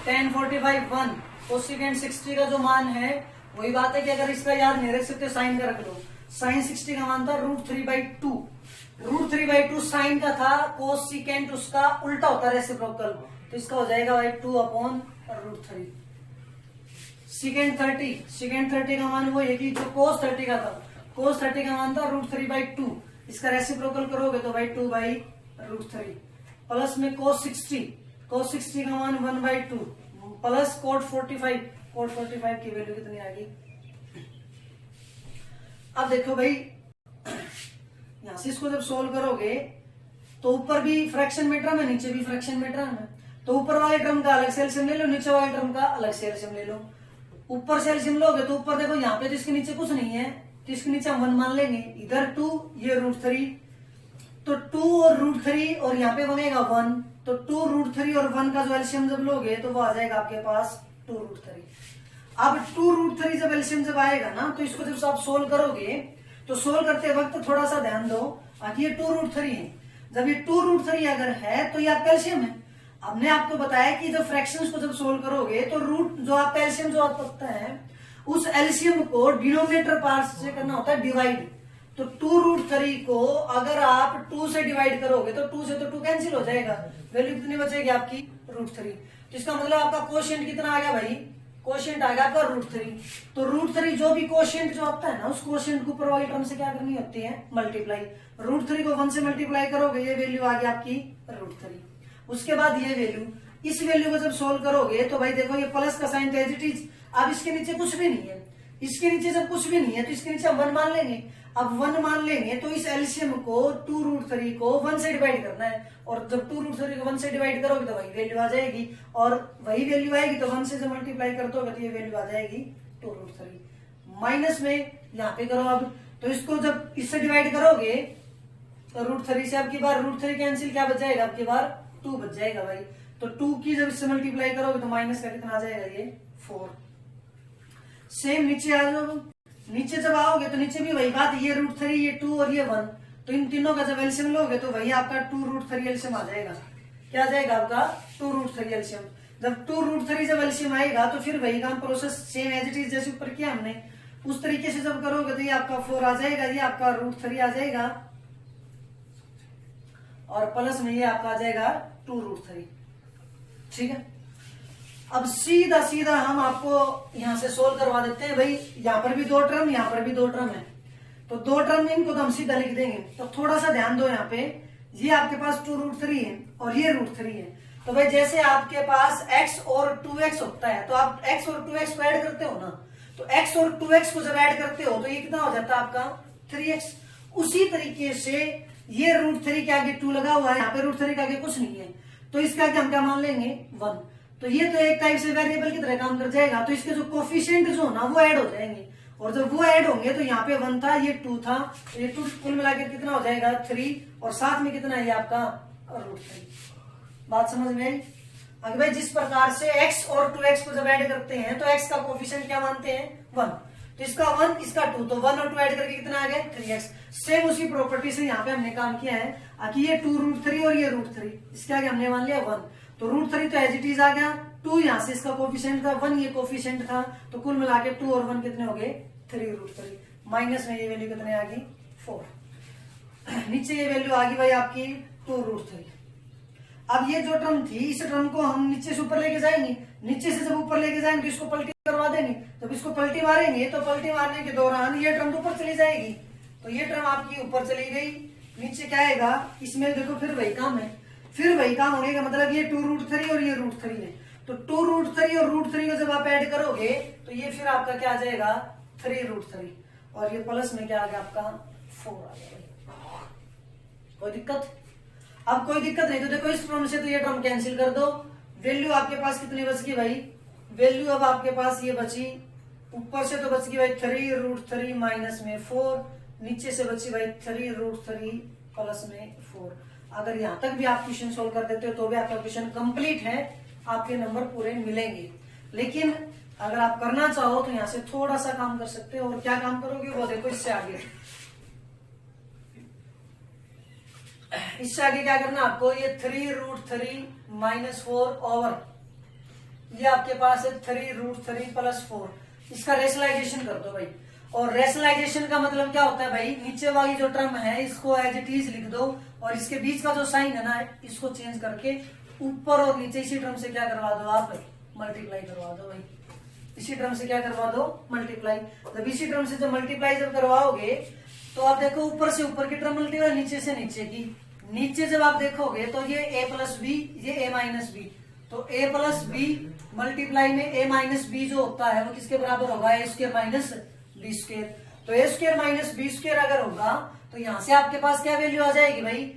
tan 45 1, cosecant 60 का जो मान है वही बात है कि अगर इसका याद नहीं रख सकते साइन का रख लो। sin 60 का मान था √3/2, √3/2 साइन का था, कोसिकेंट उसका उल्टा होता है रेसिप्रोकल, तो इसका हो जाएगा भाई 2/√3। सेकेंड 30 का मान वो है कि जो cos 30 का था, cos 30 का मान था √3/2, इसका रेसिप्रोकल करोगे तो भाई 2/√3 प्लस में cos 60 का मान 1/2 प्लस cot 45 की वैल्यू कितनी आ गई। अब देखो भाई यहां से इसको जब सोल्व करोगे तो ऊपर भी फ्रैक्शन में टर्म है, नीचे भी फ्रैक्शन में टर्म है, तो ऊपर वाले टर्म का अलग से एलसीएम ले लो, नीचे वाले टर्म का अलग से एलसीएम ले लो। ऊपर से एलसीएम लोगे तो ऊपर देखो यहाँ पे तो इसके नीचे कुछ नहीं है, तो इसके नीचे हम 1 मान लेंगे, इधर 2, ये √3, तो 2 और √3 और यहाँ पे बनेगा 1, तो 2 √3 और 1 का जो एलसीएम जब लोगे तो वो आ जाएगा आपके पास 2 √3। अब 2 √3 जब एलसीएम जब आएगा ना तो इसको जब आप सोल्व करोगे तो सोल्व करते वक्त थोड़ा सा ध्यान दो, ये 2 √3 है, जब ये 2 √3 अगर है तो ये आपका एलसीएम है। हमने आपको बताया कि जब फ्रैक्शंस को जब सोल्व करोगे तो रूट जो आपका एलसीएम जो आता है उस एलसीएम को डिनोमिनेटर पार्ट से करना होता है डिवाइड। तो 2 √3 को अगर आप 2 से डिवाइड करोगे तो 2 से तो 2 कैंसिल हो जाएगा, वैल्यू कितनी बचेगी आपकी √3। तो इसका मतलब आपका कोशिएंट कितना आ गया भाई, कोशिएंट आ गया आपका √3। तो √3 जो भी कोशिएंट जो आता है ना, उस कोशिएंट को ऊपर वाली टर्म से क्या करनी होती है, मल्टीप्लाई। √3 को 1 से मल्टीप्लाई करोगे, ये वैल्यू आ गई आपकी √3। उसके बाद ये वैल्यू, इस वैल्यू को जब सोल्व करोगे तो भाई देखो ये प्लस का साइन एज इट इज। अब इसके नीचे कुछ भी नहीं है, इसके नीचे जब कुछ भी नहीं है तो इसके नीचे हम 1 मान लेंगे। अब 1 मान लेंगे तो इस एलसीएम को 2√3 को 1 से डिवाइड करना है, और जब 2√3 को 1 से डिवाइड करोगे तो वही वैल्यू आ जाएगी, और वही वैल्यू आएगी तो 1 से जब मल्टीप्लाई करते हो तो ये वैल्यू आ जाएगी 2√3। माइनस में यहाँ पे करो अब, तो इसको जब इससे डिवाइड करोगे तो √3 से अब की बार √3 कैंसिल, क्या बच जाएगा अब की बार 2 बच जाएगा भाई। तो 2 की जब इससे मल्टीप्लाई करोगे तो माइनस का कितना आ जाएगा, ये 4। सेम नीचे आ जाओ, नीचे जब आओगे तो नीचे भी वही बात, ये √3 ये 2 और ये 1, तो इन तीनों का जब एलसीएम लोगे तो वही आपका 2√3 एलसीएम आ जाएगा। क्या आ जाएगा आपका 2√3 एलसीएम। जब 2√3 जब एलसीएम आएगा तो फिर वही काम process same as it is जैसे ऊपर किया हमने, उस तरीके से जब करोगे तो ये आपका 4 आ जाएगा, ये आपका √3 आ जाएगा, और प्लस में ये आपका आ जाएगा 2√3। ठीक है, अब सीधा सीधा हम आपको यहां से सोल्व करवा देते हैं भाई। यहां पर भी 2 टर्म, यहां पर भी 2 टर्म है, तो 2 टर्म इनको तो हम सीधा लिख देंगे। तो थोड़ा सा ध्यान दो, यहाँ पे ये आपके पास 2√3 है और ये √3 है। तो भाई जैसे आपके पास x और 2x होता है, तो आप x और 2x को ऐड करते हो ना, तो x और 2x को जब ऐड करते हो तो ये कितना हो जाता है आपका 3x। उसी तरीके से ये √3 के आगे 2 लगा हुआ है, यहाँ पे √3 के आगे कुछ नहीं है, तो इसके आगे हम क्या मान लेंगे 1। तो ये तो एक टाइप से वेरिएबल की तरह काम कर जाएगा, तो इसके जो कोफिशिएंट जो ना वो ऐड हो जाएंगे, और जब वो ऐड होंगे तो यहाँ पे 1 था, ये 2 था, तो ये 2 कुल मिलाकर कितना हो जाएगा 3, और साथ में कितना है आपका √3। बात समझ में आई? अगर भाई जिस प्रकार से x और 2x को जब ऐड करते हैं तो x का कोफिशिएंट क्या मानते हैं 1, तो इसका 1 इसका 2, तो 1 और 2 ऐड करके कितना आ गया 3x। सेम उसी प्रॉपर्टी से यहाँ पे हमने काम किया है कि ये 2√3 और ये √3, इसके आगे हमने मान लिया 1, तो √3 तो एज इट इज आ गया, 2 यहाँ से इसका कोफिशिएंट था, 1 ये कोफिशिएंट था, तो कुल मिला के 2 और 1 कितने हो गए 3√3। माइनस में ये वैल्यू कितने आ गई 4। नीचे ये वैल्यू आ गई भाई आपकी 2√3। अब ये जो टर्म थी, इस टर्म को हम नीचे से ऊपर लेके जाएंगे, नीचे से जब ऊपर लेके जाएंगे तो इसको पलटी करवा देंगे, जब इसको पलटी मारेंगे तो पलटी मारने के दौरान ये टर्म तो ऊपर चली जाएगी, तो ये टर्म आपकी ऊपर चली गई, नीचे क्या आएगा, इसमें देखो फिर वही काम है, फिर वही काम होने का मतलब ये 2√3 और ये √3 है, तो 2√3 और √3 को जब आप ऐड करोगे तो ये फिर आपका क्या आ जाएगा 3√3, और ये प्लस में क्या आ गया आपका 4 आ गया। कोई दिक्कत? अब कोई दिक्कत नहीं, तो देखो इस टर्म से तो ये टर्म कैंसिल कर दो, वैल्यू आपके पास कितनी बच गई भाई, वैल्यू अब आपके पास ये बची, ऊपर से तो बच गई भाई 3√3 माइनस में 4, नीचे से बची भाई 3√3 प्लस में 4। अगर यहां तक भी आप क्वेश्चन सोल्व कर देते हो तो भी आपका क्वेश्चन कंप्लीट है, आपके नंबर पूरे मिलेंगे। लेकिन अगर आप करना चाहो तो यहाँ से थोड़ा सा काम कर सकते हो, और क्या काम करोगे वो देखो इससे आगे। इससे आगे क्या करना आपको, ये 3√3 माइनस 4 ओवर ये आपके पास है 3√3 प्लस 4, इसका रेशनलाइजेशन कर दो भाई। और रेशनलाइजेशन का मतलब क्या होता है भाई, नीचे वाली जो टर्म है इसको एज इट इज लिख दो, और इसके बीच का जो साइन है ना इसको चेंज करके ऊपर और नीचे इसी टर्म से क्या करवा दो आप मल्टीप्लाई करवा दो भाई, इसी टर्म से क्या करवा दो मल्टीप्लाई। जब इसी टर्म से जब मल्टीप्लाई जब करवाओगे तो आप देखो ऊपर से ऊपर की टर्म मल्टीप्लाई, नीचे से नीचे की, नीचे जब आप देखोगे तो ये a प्लस बी, ये a माइनस बी, तो a प्लस बी मल्टीप्लाई में a माइनस बी जो होता है वो किसके बराबर होगा, a square minus b square. तो a square minus b square अगर होगा तो यहां से आपके पास क्या वैल्यू आ जाएगी भाई,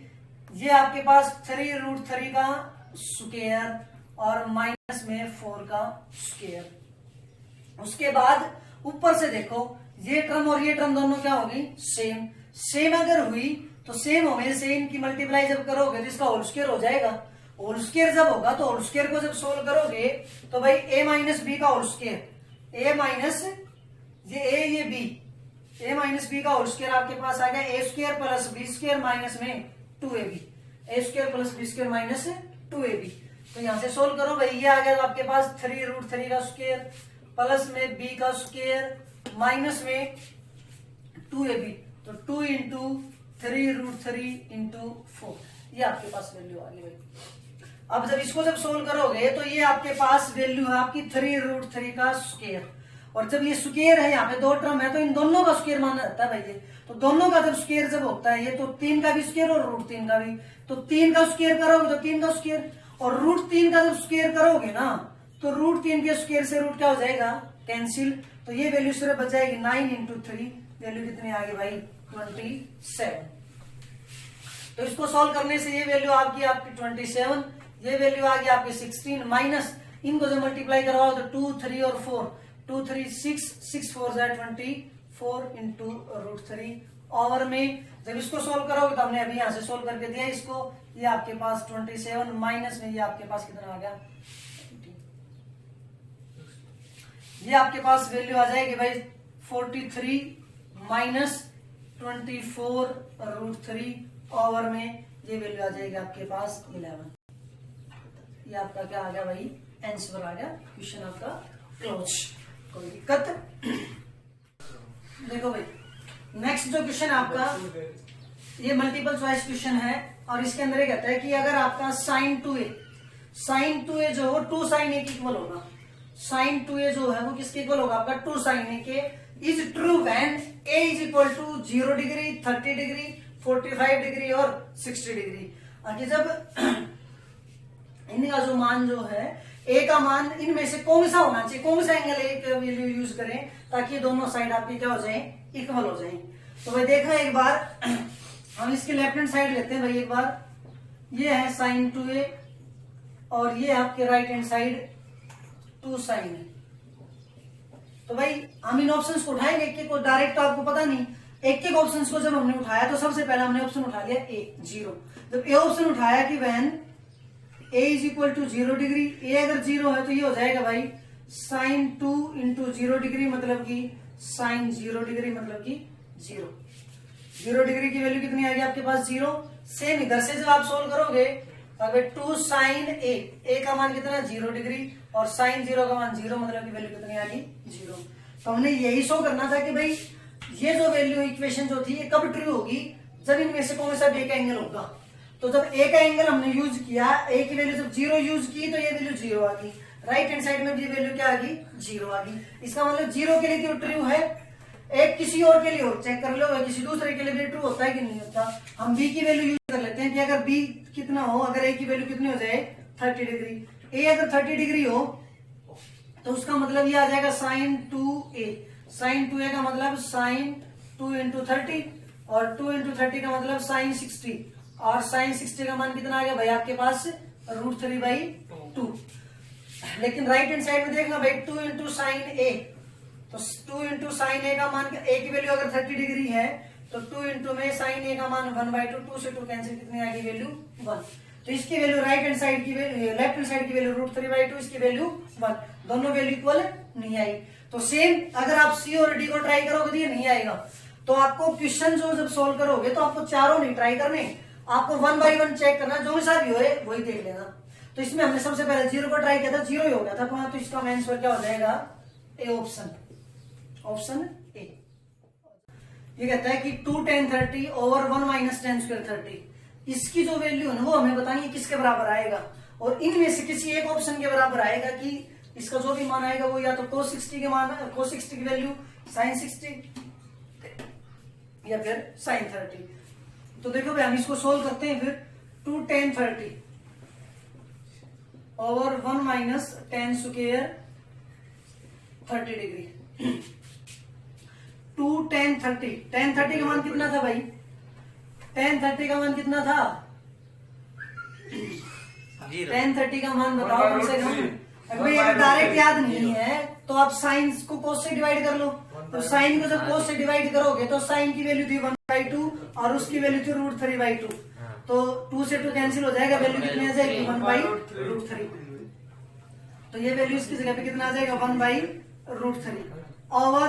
ये आपके पास 3√3 का स्क्वायर और माइनस में 4 का स्क्वायर। उसके बाद ऊपर से देखो ये टर्म और ये टर्म दोनों क्या होगी सेम, सेम अगर हुई तो सेम होने से इनकी मल्टीप्लाई जब करोगे तो इसका होल स्क्वायर हो जाएगा। होल स्क्वायर जब होगा तो होल स्क्वायर को जब सोल्व करोगे तो भाई a माइनस बी का होल स्क्वायर, a माइनस ये a ये b, a माइनस बी का होल स्क्वायर आपके पास आ गया a square plus b square minus में 2ab, a square plus b square minus 2ab। तो यहां से सोल्व करो भाई, ये आ गया आपके पास 3√3 का स्क्वायर प्लस में b का स्क्वायर माइनस में 2ab, तो 2 इंटू 3√3 इंटू 4, ये आपके पास वैल्यू आ गई भाई। अब जब इसको जब सोल्व करोगे तो ये आपके पास वैल्यू है आपकी 3√3 का स्क्वायर, और जब ये स्क्वायर है यहाँ पे दो टर्म है तो इन दोनों का स्क्वायर माना जाता है भाई। ये तो दोनों का जब स्क्वायर जब होता है ये तो 3 का भी स्क्वायर और √3 का भी, तो 3 का स्क्वायर करोगे तो 3 का स्क्वायर, और √3 का जब स्क्वायर करोगे ना तो √3 के स्क्वायर से रूट क्या हो जाएगा, कैंसिल। तो ये वैल्यू सिर्फ बच जाएगी 9 × 3, वैल्यू कितनी आ गई भाई 27। तो इसको सॉल्व करने से ये वैल्यू आपकी 27, ये वैल्यू आ गई आपकी 16 माइनस इनको जो मल्टीप्लाई करवाओ तो 2, 3 और 4, 2, 3, 6, 6, 4 24 इंटू √3 ओवर में जब इसको सोल्व करोगे तो हमने अभी यहां से सोल्व करके दिया इसको, ये आपके पास 27 माइनस में ये आपके पास कितना आ गया, ये आपके पास वैल्यू आ जाएगी भाई 43 माइनस 24 √3 ओवर में ये वैल्यू आ जाएगी आपके पास 11। ये आपका क्या आ गया भाई, आंसर आ गया, क्वेश्चन आपका क्लोज। कोई दिक्कत? देखो भाई नेक्स्ट जो क्वेश्चन आपका ये मल्टीपल चॉइस क्वेश्चन है, और इसके अंदर ये कहता है कि अगर आपका sin 2a जो है 2 sin a के इक्वल होगा, sin 2a जो है वो किसके इक्वल होगा आपका 2 sin a के, is true when a is equal to 0 degree 30 degree 45 degree और 60 डिग्री। आगे जब इनका जो मान जो है a का मान इनमें से कौन सा होना चाहिए, कौन सा एंगल एक वैल्यू यूज करें ताकि दोनों साइड आपकी क्या हो जाए, इक्वल हो जाए। तो भाई देखना एक बार हम इसके लेफ्ट हैंड साइड लेते हैं भाई एक बार, ये है sin 2a और ये आपके right hand side 2 sin a। तो भाई हम इन ऑप्शंस को उठाएंगे, एक को डायरेक्ट तो आपको पता नहीं, एक एक ऑप्शंस को जब हमने उठाया तो सबसे पहले हमने ऑप्शन उठा लिया a 0। जब ए ऑप्शन उठाया कि when a is equal to 0 degree, a अगर 0 है तो ये हो जाएगा भाई sin 2 × 0 डिग्री मतलब कि sin 0 डिग्री मतलब कि 0 डिग्री की वैल्यू कितनी आ गई आपके पास 0। सेम इधर से जब आप सोल्व करोगे तो 2 sin a का मान कितना है 0 डिग्री और sin 0 का मान 0 मतलब की वैल्यू कितनी आ गई 0। तो हमने यही शो करना था कि भाई ये जो वैल्यू इक्वेशन जो थी ये कब ट्रू होगी, जब इनमें से कौन सा a का एंगल होगा। तो जब a का एंगल हमने यूज किया, a की वैल्यू जब 0 यूज की तो ये वैल्यू 0 आ गई, राइट हैंड साइड में भी वैल्यू क्या आ गई 0 आ गई। इसका मतलब 0 के लिए तो ट्रू है, एक किसी और के लिए और चेक कर लो, किसी दूसरे के लिए भी ट्रू होता है कि नहीं होता। हम b की वैल्यू यूज कर लेते हैं कि अगर b कितना हो, अगर a की वैल्यू कितनी हो जाए 30 डिग्री, a अगर 30 डिग्री हो तो उसका मतलब ये आ जाएगा sin 2a, sin 2a का मतलब sin 2 × 30 और 2 × 30 का मतलब sin 60, और sin 60 का मान कितना आ गया भाई आपके पास √3/2। लेकिन राइट हैंड साइड में देखना भाई 2 × sin a, तो 2 × sin a का मान, a की वैल्यू अगर 30 डिग्री है तो 2 × में sin a का मान 1/2, 2 से 2 कैंसिल, कितनी आ गई वैल्यू 1। तो इसकी वैल्यू राइट हैंड साइड की वैल्यू, लेफ्ट हैंड साइड की वैल्यू √3/2, इसकी वैल्यू 1, दोनों वैल्यू इक्वल नहीं आई। तो सेम अगर आप सी और डी को ट्राई करोगे तो ये नहीं आएगा। तो आपको क्वेश्चन जो जब सोल्व करोगे तो आपको चारों नहीं ट्राई करने, आपको 1 बाय 1 चेक करना, जो सा भी हो वही देख लेना। तो इसमें हमने सबसे पहले 0 को ट्राई किया था, 0 ही हो गया था, तो इसका आंसर क्या हो जाएगा ए ऑप्शन, ऑप्शन ए। ये कहता है कि 2 tan 30 ओवर 1 - tan स्क्वायर 30, इसकी जो वैल्यू है ना वो हमें बतानी है किसके बराबर आएगा, और इनमें से किसी एक ऑप्शन के बराबर आएगा कि इसका जो भी मान आएगा वो या तो cos 60 के मान, cos 60 की वैल्यू sin 60 या फिर sin 30। तो देखो भाई हम इसको सोल्व करते हैं फिर। 2 tan 30 over 1 - tan square 30 degree, 2 tan 30, tan 30 का मान कितना था भाई, tan 30 का मान कितना था, tan 30 का मान बताओ कम से कम। भाई अगर डायरेक्ट याद नहीं है तो आप साइन को cos से डिवाइड कर लो, तो साइन को जब cos से डिवाइड करोगे तो साइन की वैल्यू थी 1/2 और उसकी वैल्यू थी √3/2, तो 2 से 2 कैंसिल हो जाएगा, वैल्यू कितनी आ जाएगी 1/√3। तो ये वैल्यू इसकी जगह पे कितना आ जाएगा 1/√3 ओवर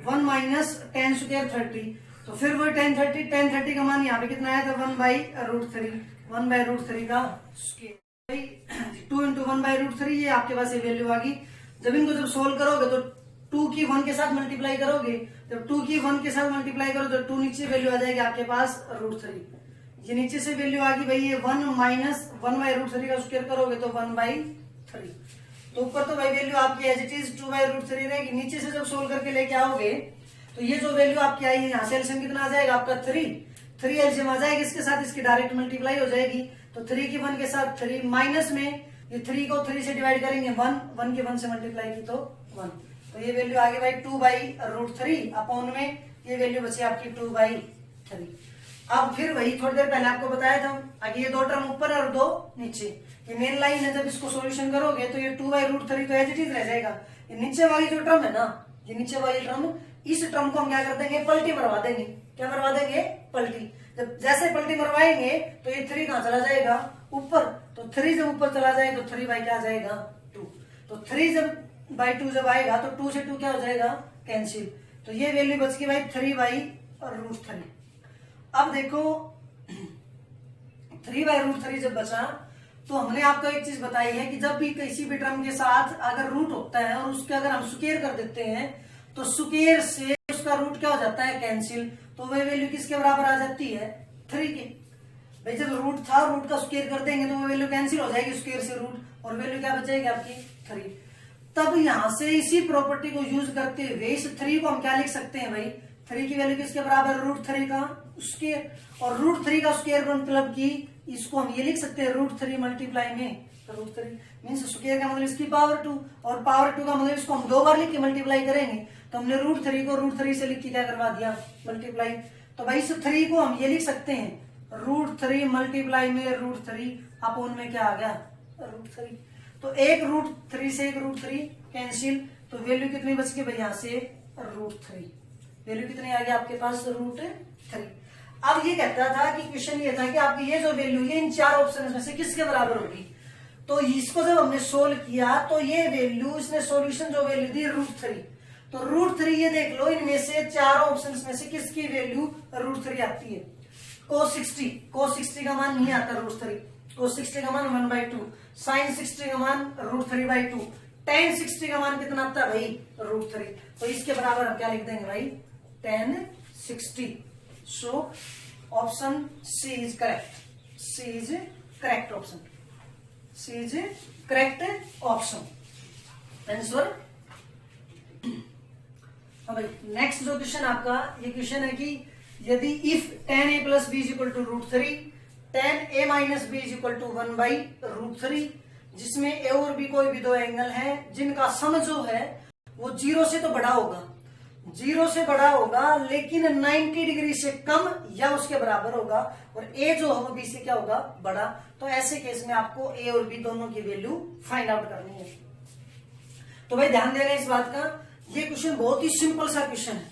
1 - tan स्क्वायर 30। तो फिर वो tan 30 का मान यहाँ पे कितना आया था 1/√3, 1/√3 का स्क्वायर, 2 × 1/√3, ये आपके पास ये वैल्यू आ गई। जब इनको जब सोल्व करोगे तो 2 की 1 के साथ मल्टीप्लाई करोगे, जब 2 की 1 के साथ मल्टीप्लाई करो तो 2 नीचे वैल्यू आ जाएगी आपके पास √3, ये नीचे से वैल्यू आ गई भाई ये 1 माइनस 1/√3 का स्क्वायर करोगे तो 1/3। तो ऊपर तो भाई वैल्यू आपकी एज इट इज 2/√3 रहेगी। नीचे से जब सोल्व करके लेके आओगे तो ये जो वैल्यू आपकी आई है यहाँ से एलसीएम कितना आ जाएगा आपका 3 एलसीएम आ जाएगी इसके साथ, इसकी डायरेक्ट मल्टीप्लाई हो जाएगी। तो 3 की 1 के साथ 3 माइनस में ये 3 को 3 से डिवाइड करेंगे 1 के 1 से मल्टीप्लाई की तो 1। तो ये वैल्यू आ गई भाई 2/√3 अपॉन में ये वैल्यू बची आपकी 2/3। अब फिर वही थोड़ी देर पहले आपको बताया था, आगे ये दो टर्म ऊपर और दो नीचे, ये मेन लाइन है। जब इसको सॉल्यूशन करोगे तो ये 2/√3 तो एज इट इज रह जाएगा। ये नीचे वाली जो टर्म है ना, ये नीचे वाली टर्म, इस टर्म को हम क्या कर देंगे, पलटी मरवा देंगे। क्या मरवा देंगे, पलटी। जब जैसे पलटी मरवाएंगे तो ये 3 कहां चला जाएगा, ऊपर। तो 3 जब ऊपर चला जाए तो 3 बाई क्या आ जाएगा 2। तो 3 2 जब आएगा तो 2 से 2 क्या हो जाएगा, कैंसिल। तो ये वैल्यू बच गई भाई 3/√3। अब देखो 3/√3 जब बचा तो हमने आपको एक चीज बताई है कि जब भी किसी भी टर्म के साथ अगर रूट होता है और उसके अगर हम स्क्वायर कर देते हैं तो स्क्वायर से उसका रूट क्या हो जाता है, कैंसिल। तो वह वैल्यू किसके बराबर आ जाती है, 3 के। भाई जब रूट था, रूट का स्क्वायर कर देंगे तो वो वैल्यू कैंसिल हो जाएगी स्क्वायर से रूट, और वैल्यू क्या बचेगी आपकी 3। तब यहां से इसी प्रॉपर्टी को यूज करते हुए इस 3 को हम क्या लिख सकते हैं भाई, 3 की वैल्यू किसके बराबर, √3 का स्क्वायर। और √3 का स्क्वायर मतलब कि इसको हम ये लिख सकते हैं √3 मल्टीप्लाई में √3 मीन्स स्क्वायर का मतलब इसकी पावर 2, और पावर 2 का मतलब इसको हम 2 बार लिख के मल्टीप्लाई करेंगे। तो हमने √3 को √3 से लिख के क्या करवा दिया, मल्टीप्लाई। तो भाई इस 3 को हम ये लिख सकते हैं √3 मल्टीप्लाई में √3 अपॉन में क्या आ गया, √3। तो एक √3 से एक √3 कैंसिल। तो वैल्यू कितनी बच गई भाई, यहां से √3। वैल्यू कितनी आ गई आपके पास, √3। अब ये कहता था कि क्वेश्चन ये था कि आपकी ये जो वैल्यू है इन 4 ऑप्शन में से किसके बराबर होगी। तो इसको जब हमने सोल्व किया तो ये वैल्यू, इसने सॉल्यूशन जो वैल्यू दी √3, तो √3 ये देख लो इनमें से 4 ऑप्शन में से किसकी वैल्यू √3 आती है। cos 60 का मान नहीं आता √3, cos 60 का मान 1/2, sin 60 का मान √3/2, tan 60 का मान कितना आता है भाई, √3। तो इसके बराबर हम क्या लिख देंगे भाई, tan 60। So option C is correct, C is correct option, C is correct option answer. भाई नेक्स्ट जो क्वेश्चन आपका, ये क्वेश्चन है कि यदि if tan a plus b is equal to √3, tan a minus b is equal to 1/√3, जिसमें a और b कोई भी दो एंगल हैं जिनका सम जो है वो 0 से तो बड़ा होगा, 0 से बड़ा होगा लेकिन 90 डिग्री से कम या उसके बराबर होगा, और a जो है वो b से क्या होगा, बड़ा। तो ऐसे केस में आपको a और b दोनों की वैल्यू फाइंड आउट करनी है। तो भाई ध्यान देना इस बात का, ये क्वेश्चन बहुत ही सिंपल सा क्वेश्चन है,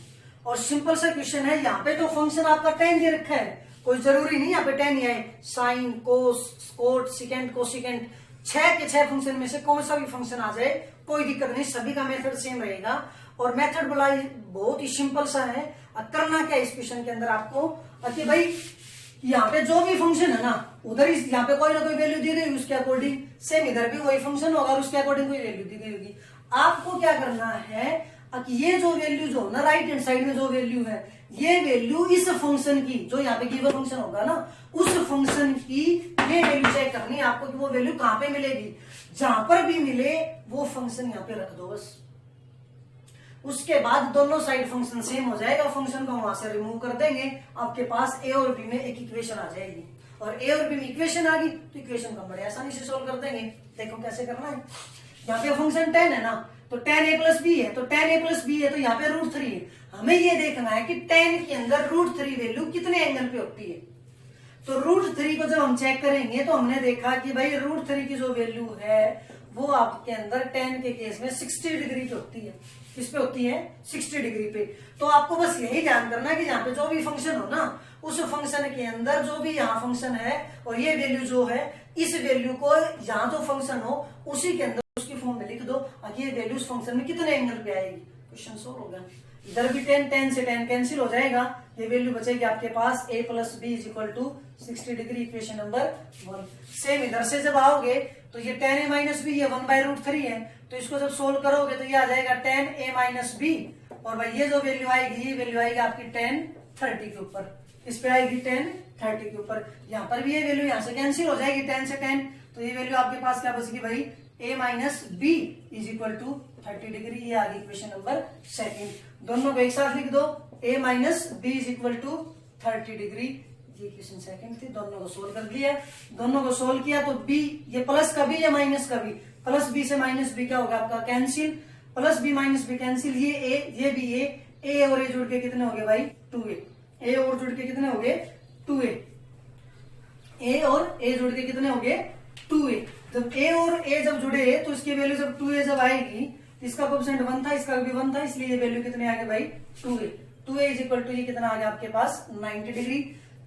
और सिंपल सा क्वेश्चन है। यहाँ पे तो फंक्शन आपका tan दे रखा है, कोई जरूरी नहीं यहाँ पे tan ही आए, साइन, कोस, कोट, सिकेंड, कोसिकेंड, 6 के 6 फंक्शन में से कौन सा भी फंक्शन आ जाए कोई दिक्कत नहीं, सभी का मेथड सेम रहेगा। और मेथड बड़ा बहुत ही सिंपल सा है। करना क्या इस क्वेश्चन के अंदर आपको, कि भाई यहाँ पे जो भी फंक्शन है ना, उधर यहाँ पे कोई ना कोई वैल्यू दी गई उसके अकॉर्डिंग, सेम इधर भी वही फंक्शन होगा और उसके अकॉर्डिंग कोई वैल्यू दी गई होगी। आपको क्या करना है कि ये जो वैल्यू जो ना राइट हैंड साइड में जो वैल्यू है, ये वैल्यू इस फंक्शन की, जो यहाँ पे गिवन फंक्शन होगा ना, उस फंक्शन की ये वैल्यू चेक करनी है आपको कि वो वैल्यू कहां पे मिलेगी। जहां पर भी मिले वो फंक्शन यहाँ पे रख दो बस। उसके बाद दोनों साइड फंक्शन सेम हो जाएगा, फंक्शन को वहां से रिमूव कर देंगे, आपके पास ए और बी में एक इक्वेशन आ जाएगी। और ए और बी में इक्वेशन आ गई तो इक्वेशन को बड़े आसानी से सोल्व कर देंगे। देखो कैसे करना है। यहाँ पे फंक्शन tan है ना, तो tan a plus b है, तो tan a plus b है तो यहाँ पे √3 है। हमें ये देखना है कि tan के अंदर √3 वैल्यू कितने एंगल पे होती है। तो √3 को जब हम चेक करेंगे तो हमने देखा कि भाई √3 की जो वैल्यू है वो आपके अंदर tan के केस में 60 डिग्री पे होती है। किस पे होती है, 60 डिग्री पे। तो आपको बस यही ध्यान करना है कि यहाँ पे जो भी फंक्शन हो ना, उस फंक्शन के अंदर जो भी यहाँ फंक्शन है और ये वैल्यू जो है, इस वैल्यू को यहाँ जो फंक्शन हो उसी के अंदर उसकी फॉर्म में लिख दो, ये वैल्यू उस फंक्शन में कितने एंगल पे आएगी। क्वेश्चन सोल्व होगा। इधर भी tan से tan कैंसिल हो जाएगा, ये वैल्यू बचेगी आपके पास a plus b is equal to 60 degree, equation number 1। Same इधर से जब आओगे तो ये tan a minus b ये 1/√3 है, तो इसको जब सोल्व करोगे तो ये आ जाएगा tan a minus b, और भाई ये जो वैल्यू आएगी ये वैल्यू आएगी आपकी tan 30 के ऊपर। इस पे आएगी 10 30 के ऊपर। यहाँ पर भी ये वैल्यू यहाँ से कैंसिल हो जाएगी 10 से 10, तो ये वैल्यू आपके पास क्या बचेगी भाई, a minus b is equal to 30 degree. ये आ गई इक्वेशन नंबर 2। दोनों को एक साथ लिख दो, a minus b is equal to 30 degree. ये इक्वेशन 2 थी, दोनों को सोल्व कर दिया। दोनों को सोल्व किया तो b, ये प्लस का b या माइनस का b, प्लस b से माइनस b क्या होगा आपका cancel, plus b minus b cancel, ये a ये भी a और a जुड़ के कितने हो गए भाई 2a, a और जुड़ के कितने हो गए 2a, a और a जुड़ के कितने हो गए 2a। जब a और a जब जुड़े तो इसकी वैल्यू जब 2a जब आएगी, इसका कोएफिशिएंट 1 था, इसका भी 1 था, इसलिए ये वैल्यू कितने आ गए भाई 2a। 2a is equal to ये कितना आ गया आपके पास 90 डिग्री।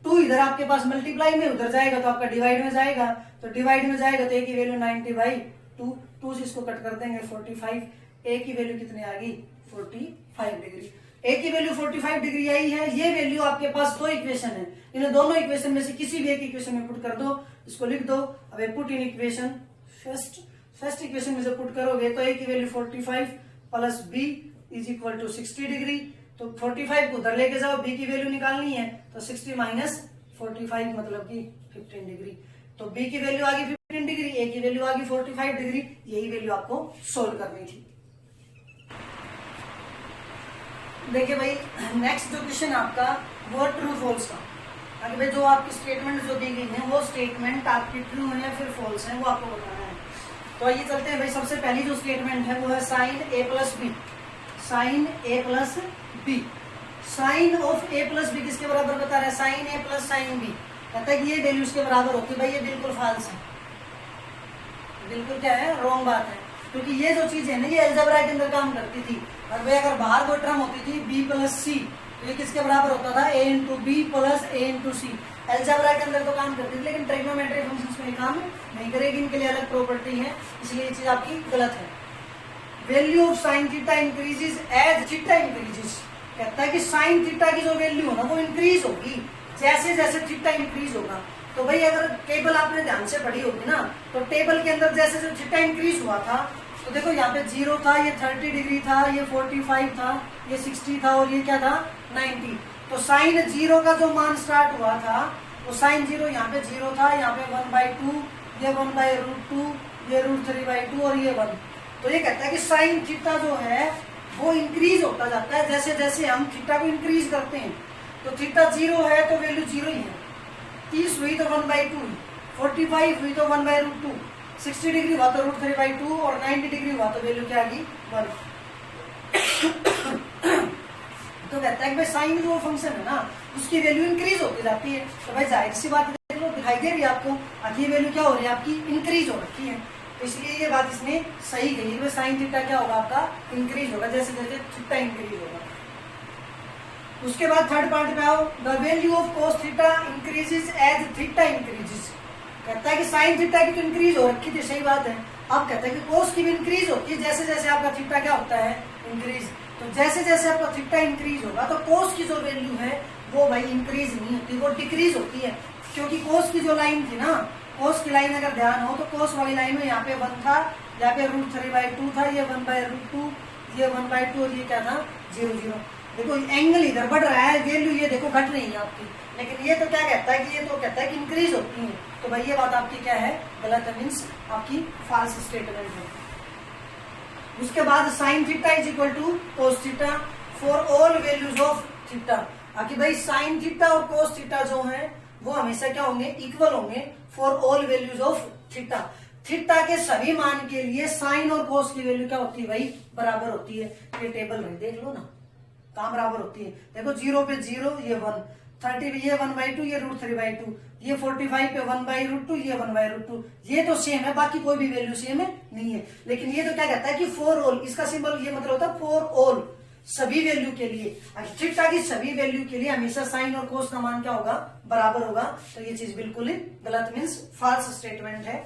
2 इधर आपके पास मल्टीप्लाई में उधर जाएगा तो आपका डिवाइड में जाएगा, तो डिवाइड में जाएगा तो a की वैल्यू 90 बाई 2, 2 से इसको कट कर देंगे 45, a की वैल्यू कितनी आ गई 45 डिग्री। a की वैल्यू 45 डिग्री आई है। ये वैल्यू आपके पास दो इक्वेशन है, इन दोनों इक्वेशन में से किसी भी एक इक्वेशन में पुट कर दो, इसको लिख दो। अब put in equation first equation में से पुट करोगे तो a की value 45 plus b is equal to 60 degree. तो 45 को उधर लेके जाओ, b की वैल्यू निकालनी है, तो 60 माइनस 45 मतलब कि 15 डिग्री। तो b की वैल्यू आ गई 15 डिग्री, a की वैल्यू आ गई 45 डिग्री। यही वैल्यू आपको सोल्व करनी थी। देखिए भाई नेक्स्ट जो क्वेश्चन आपका वो ट्रू फॉल्स का। अगर भाई जो आपकी स्टेटमेंट जो दी गई है वो स्टेटमेंट आपकी ट्रू है या फिर फॉल्स है वो आपको बताना है। तो आइए चलते हैं भाई, सबसे पहली जो स्टेटमेंट है वो है sine a plus b, sine a plus b, sine of a plus b किसके बराबर बता रहा है, sine a plus sine b. कहता है कि ये वैल्यू इसके बराबर होती है। भाई ये बिल्कुल फाल्स है, बिल्कुल क्या है रॉन्ग बात है, क्योंकि ये जो चीज है ना ये अलजेब्रा के अंदर काम करती थी। और भाई अगर बाहर कोई टर्म होती थी b प्लस सी, तो ये किसके बराबर होता था a into b plus a into c. Algebra के अंदर तो काम करती थी, लेकिन ट्रिग्नोमेट्री फंक्शंस में काम नहीं करेगी, इनके लिए अलग प्रॉपर्टी है, इसलिए ये चीज आपकी गलत है। Value of sine theta increases as theta increases. कहता है कि साइन थीटा की जो वैल्यू है ना वो इंक्रीज होगी जैसे जैसे थीटा इंक्रीज होगा। तो भाई अगर टेबल आपने ध्यान से पढ़ी होगी ना, तो टेबल के अंदर जैसे जैसे थीटा इंक्रीज हुआ था, तो देखो यहाँ पे 0 था, ये 30 डिग्री था, ये 45 था, ये 60 था और ये क्या था 90। तो साइन 0 का जो मान स्टार्ट हुआ था वो साइन 0 यहाँ पे 0 था, यहाँ पे 1/2, ये 1/√2, ये √3/2 और ये 1। तो ये कहता है कि साइन थीटा जो है वो इंक्रीज होता जाता है जैसे जैसे हम थीटा को इंक्रीज करते हैं। तो थीटा 0 है तो वैल्यू 0 ही है, 30 हुई तो 1/2, 45 हुई तो 1/√2, 60 डिग्री हुआ तो √3/2 और 90 डिग्री हुआ तो वैल्यू क्या आ गई 1। तो कहता है कि भाई साइन जो फंक्शन है ना उसकी वैल्यू इंक्रीज होती जाती है। तो भाई जाहिर सी बात देख लो, दिखाई दे रही है आपको, आखिर वैल्यू क्या हो रही है आपकी इंक्रीज हो रखी है। तो इसलिए ये बात इसने सही कही है, साइन थीटा क्या होगा आपका इंक्रीज होगा जैसे जैसे थीटा इंक्रीज होगा। उसके बाद थर्ड पार्ट पे आओ, the value of cos theta increases as theta increases. कहता है कि साइन थीटा की तो इंक्रीज हो रखी थी, सही बात है। अब कहता है कि कोस की भी इंक्रीज होती है जैसे जैसे आपका थीटा क्या होता है इंक्रीज। तो जैसे जैसे आपका थीटा इंक्रीज होगा तो कोस की जो वैल्यू है वो भाई इंक्रीज नहीं होती, वो डिक्रीज होती है। क्योंकि कोस की जो लाइन थी ना, कोस की लाइन अगर ध्यान हो तो कोस वाली लाइन में यहाँ पे 1 था, यहाँ पे √3/2 था, ये 1/√2, ये 1/2 और ये क्या था 0, 0। देखो एंगल इधर बढ़ रहा है, वैल्यू ये देखो घट रही है आपकी, लेकिन ये तो क्या कहता है कि ये तो कहता है कि इंक्रीज होती है। तो भाई ये बात आपकी क्या है गलत है, मीन्स आपकी फॉल्स स्टेटमेंट है। उसके बाद sine theta is equal to cos theta for all values of theta. आखिर भाई साइन थीटा और कोस थीटा जो है वो हमेशा क्या होंगे इक्वल होंगे for all values of theta. Theta के सभी मान के लिए साइन और कोस की वैल्यू क्या होती है भाई बराबर होती है। ये टेबल में देख लो ना कहाँ बराबर होती है, देखो 0 पे 0 ये 1, 30 पे ये 1/2 ये √3/2, ये 45 पे 1/√2 ये 1/√2, ये तो सेम है, बाकी कोई भी वैल्यू सेम है नहीं है। लेकिन ये तो क्या कहता है कि फॉर ऑल, इसका सिंबल ये मतलब होता है फॉर ऑल, सभी वैल्यू के लिए। थीटा की सभी वैल्यू के लिए हमेशा साइन और कोस का मान क्या होगा बराबर होगा। तो ये चीज बिल्कुल ही गलत मीन्स फॉल्स स्टेटमेंट है।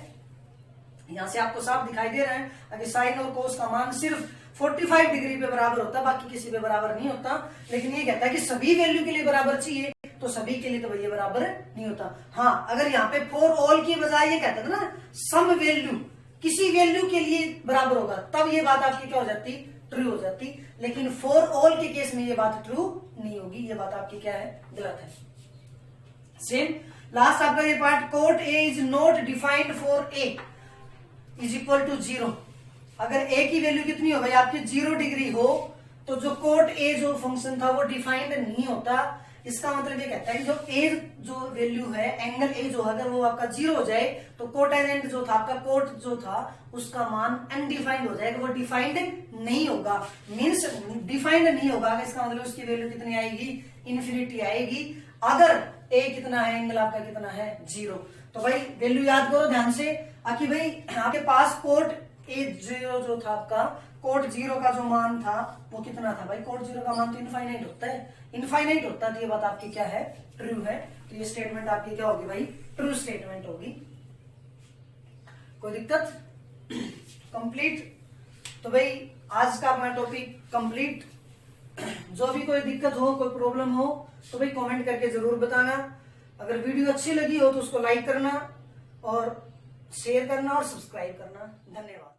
यहां से आपको साफ दिखाई दे रहा है अगर साइन और कोस का मान सिर्फ 45 डिग्री पे बराबर होता है, बाकी किसी पे बराबर नहीं होता। लेकिन ये कहता है कि सभी वैल्यू के लिए बराबर चाहिए, तो सभी के लिए तो भैया बराबर नहीं होता। हाँ अगर यहाँ पे फॉर ऑल की बजाय ये कहता था ना सम वैल्यू किसी वैल्यू के लिए बराबर होगा, तब ये बात आपकी क्या हो जाती ट्रू हो जाती। लेकिन फॉर ऑल के केस में ये बात ट्रू नहीं होगी, ये बात आपकी क्या है गलत है। सेम लास्ट आपका ये part, cot a is not defined for a is equal to 0। अगर ए की वैल्यू कितनी हो भाई आपकी 0 डिग्री हो तो जो कोट ए जो फंक्शन था वो डिफाइंड नहीं होता। इसका मतलब ये कहता है कि जो ए जो वैल्यू है, एंगल ए जो है, अगर वो आपका 0 हो जाए तो कोटेजेंट जो था आपका, कोट जो था उसका मान अनडिफाइंड हो जाएगा, वो डिफाइंड नहीं होगा। मीन्स डिफाइंड नहीं होगा, इसका मतलब उसकी वैल्यू कितनी आएगी, इन्फिनिटी आएगी। अगर ए कितना है, एंगल आपका कितना है, 0। तो भाई वैल्यू याद करो ध्यान से, आखिर भाई आपके पास कोट ए 0 जो था आपका, कोट 0 का जो मान था वो कितना था भाई, कोट 0 का मान तो इनफाइनाइट होता है, इनफाइनाइट होता है। तो ये बात आपकी क्या है, ट्रू है। तो ये स्टेटमेंट आपकी क्या होगी भाई, ट्रू स्टेटमेंट होगी। कोई दिक्कत, कंप्लीट। तो भाई आज का अपना टॉपिक कंप्लीट। जो भी कोई दिक्कत हो, कोई प्रॉब्लम हो तो भाई कमेंट करके जरूर बताना। अगर वीडियो अच्छी लगी हो तो उसको लाइक करना और शेयर करना और सब्सक्राइब करना। धन्यवाद।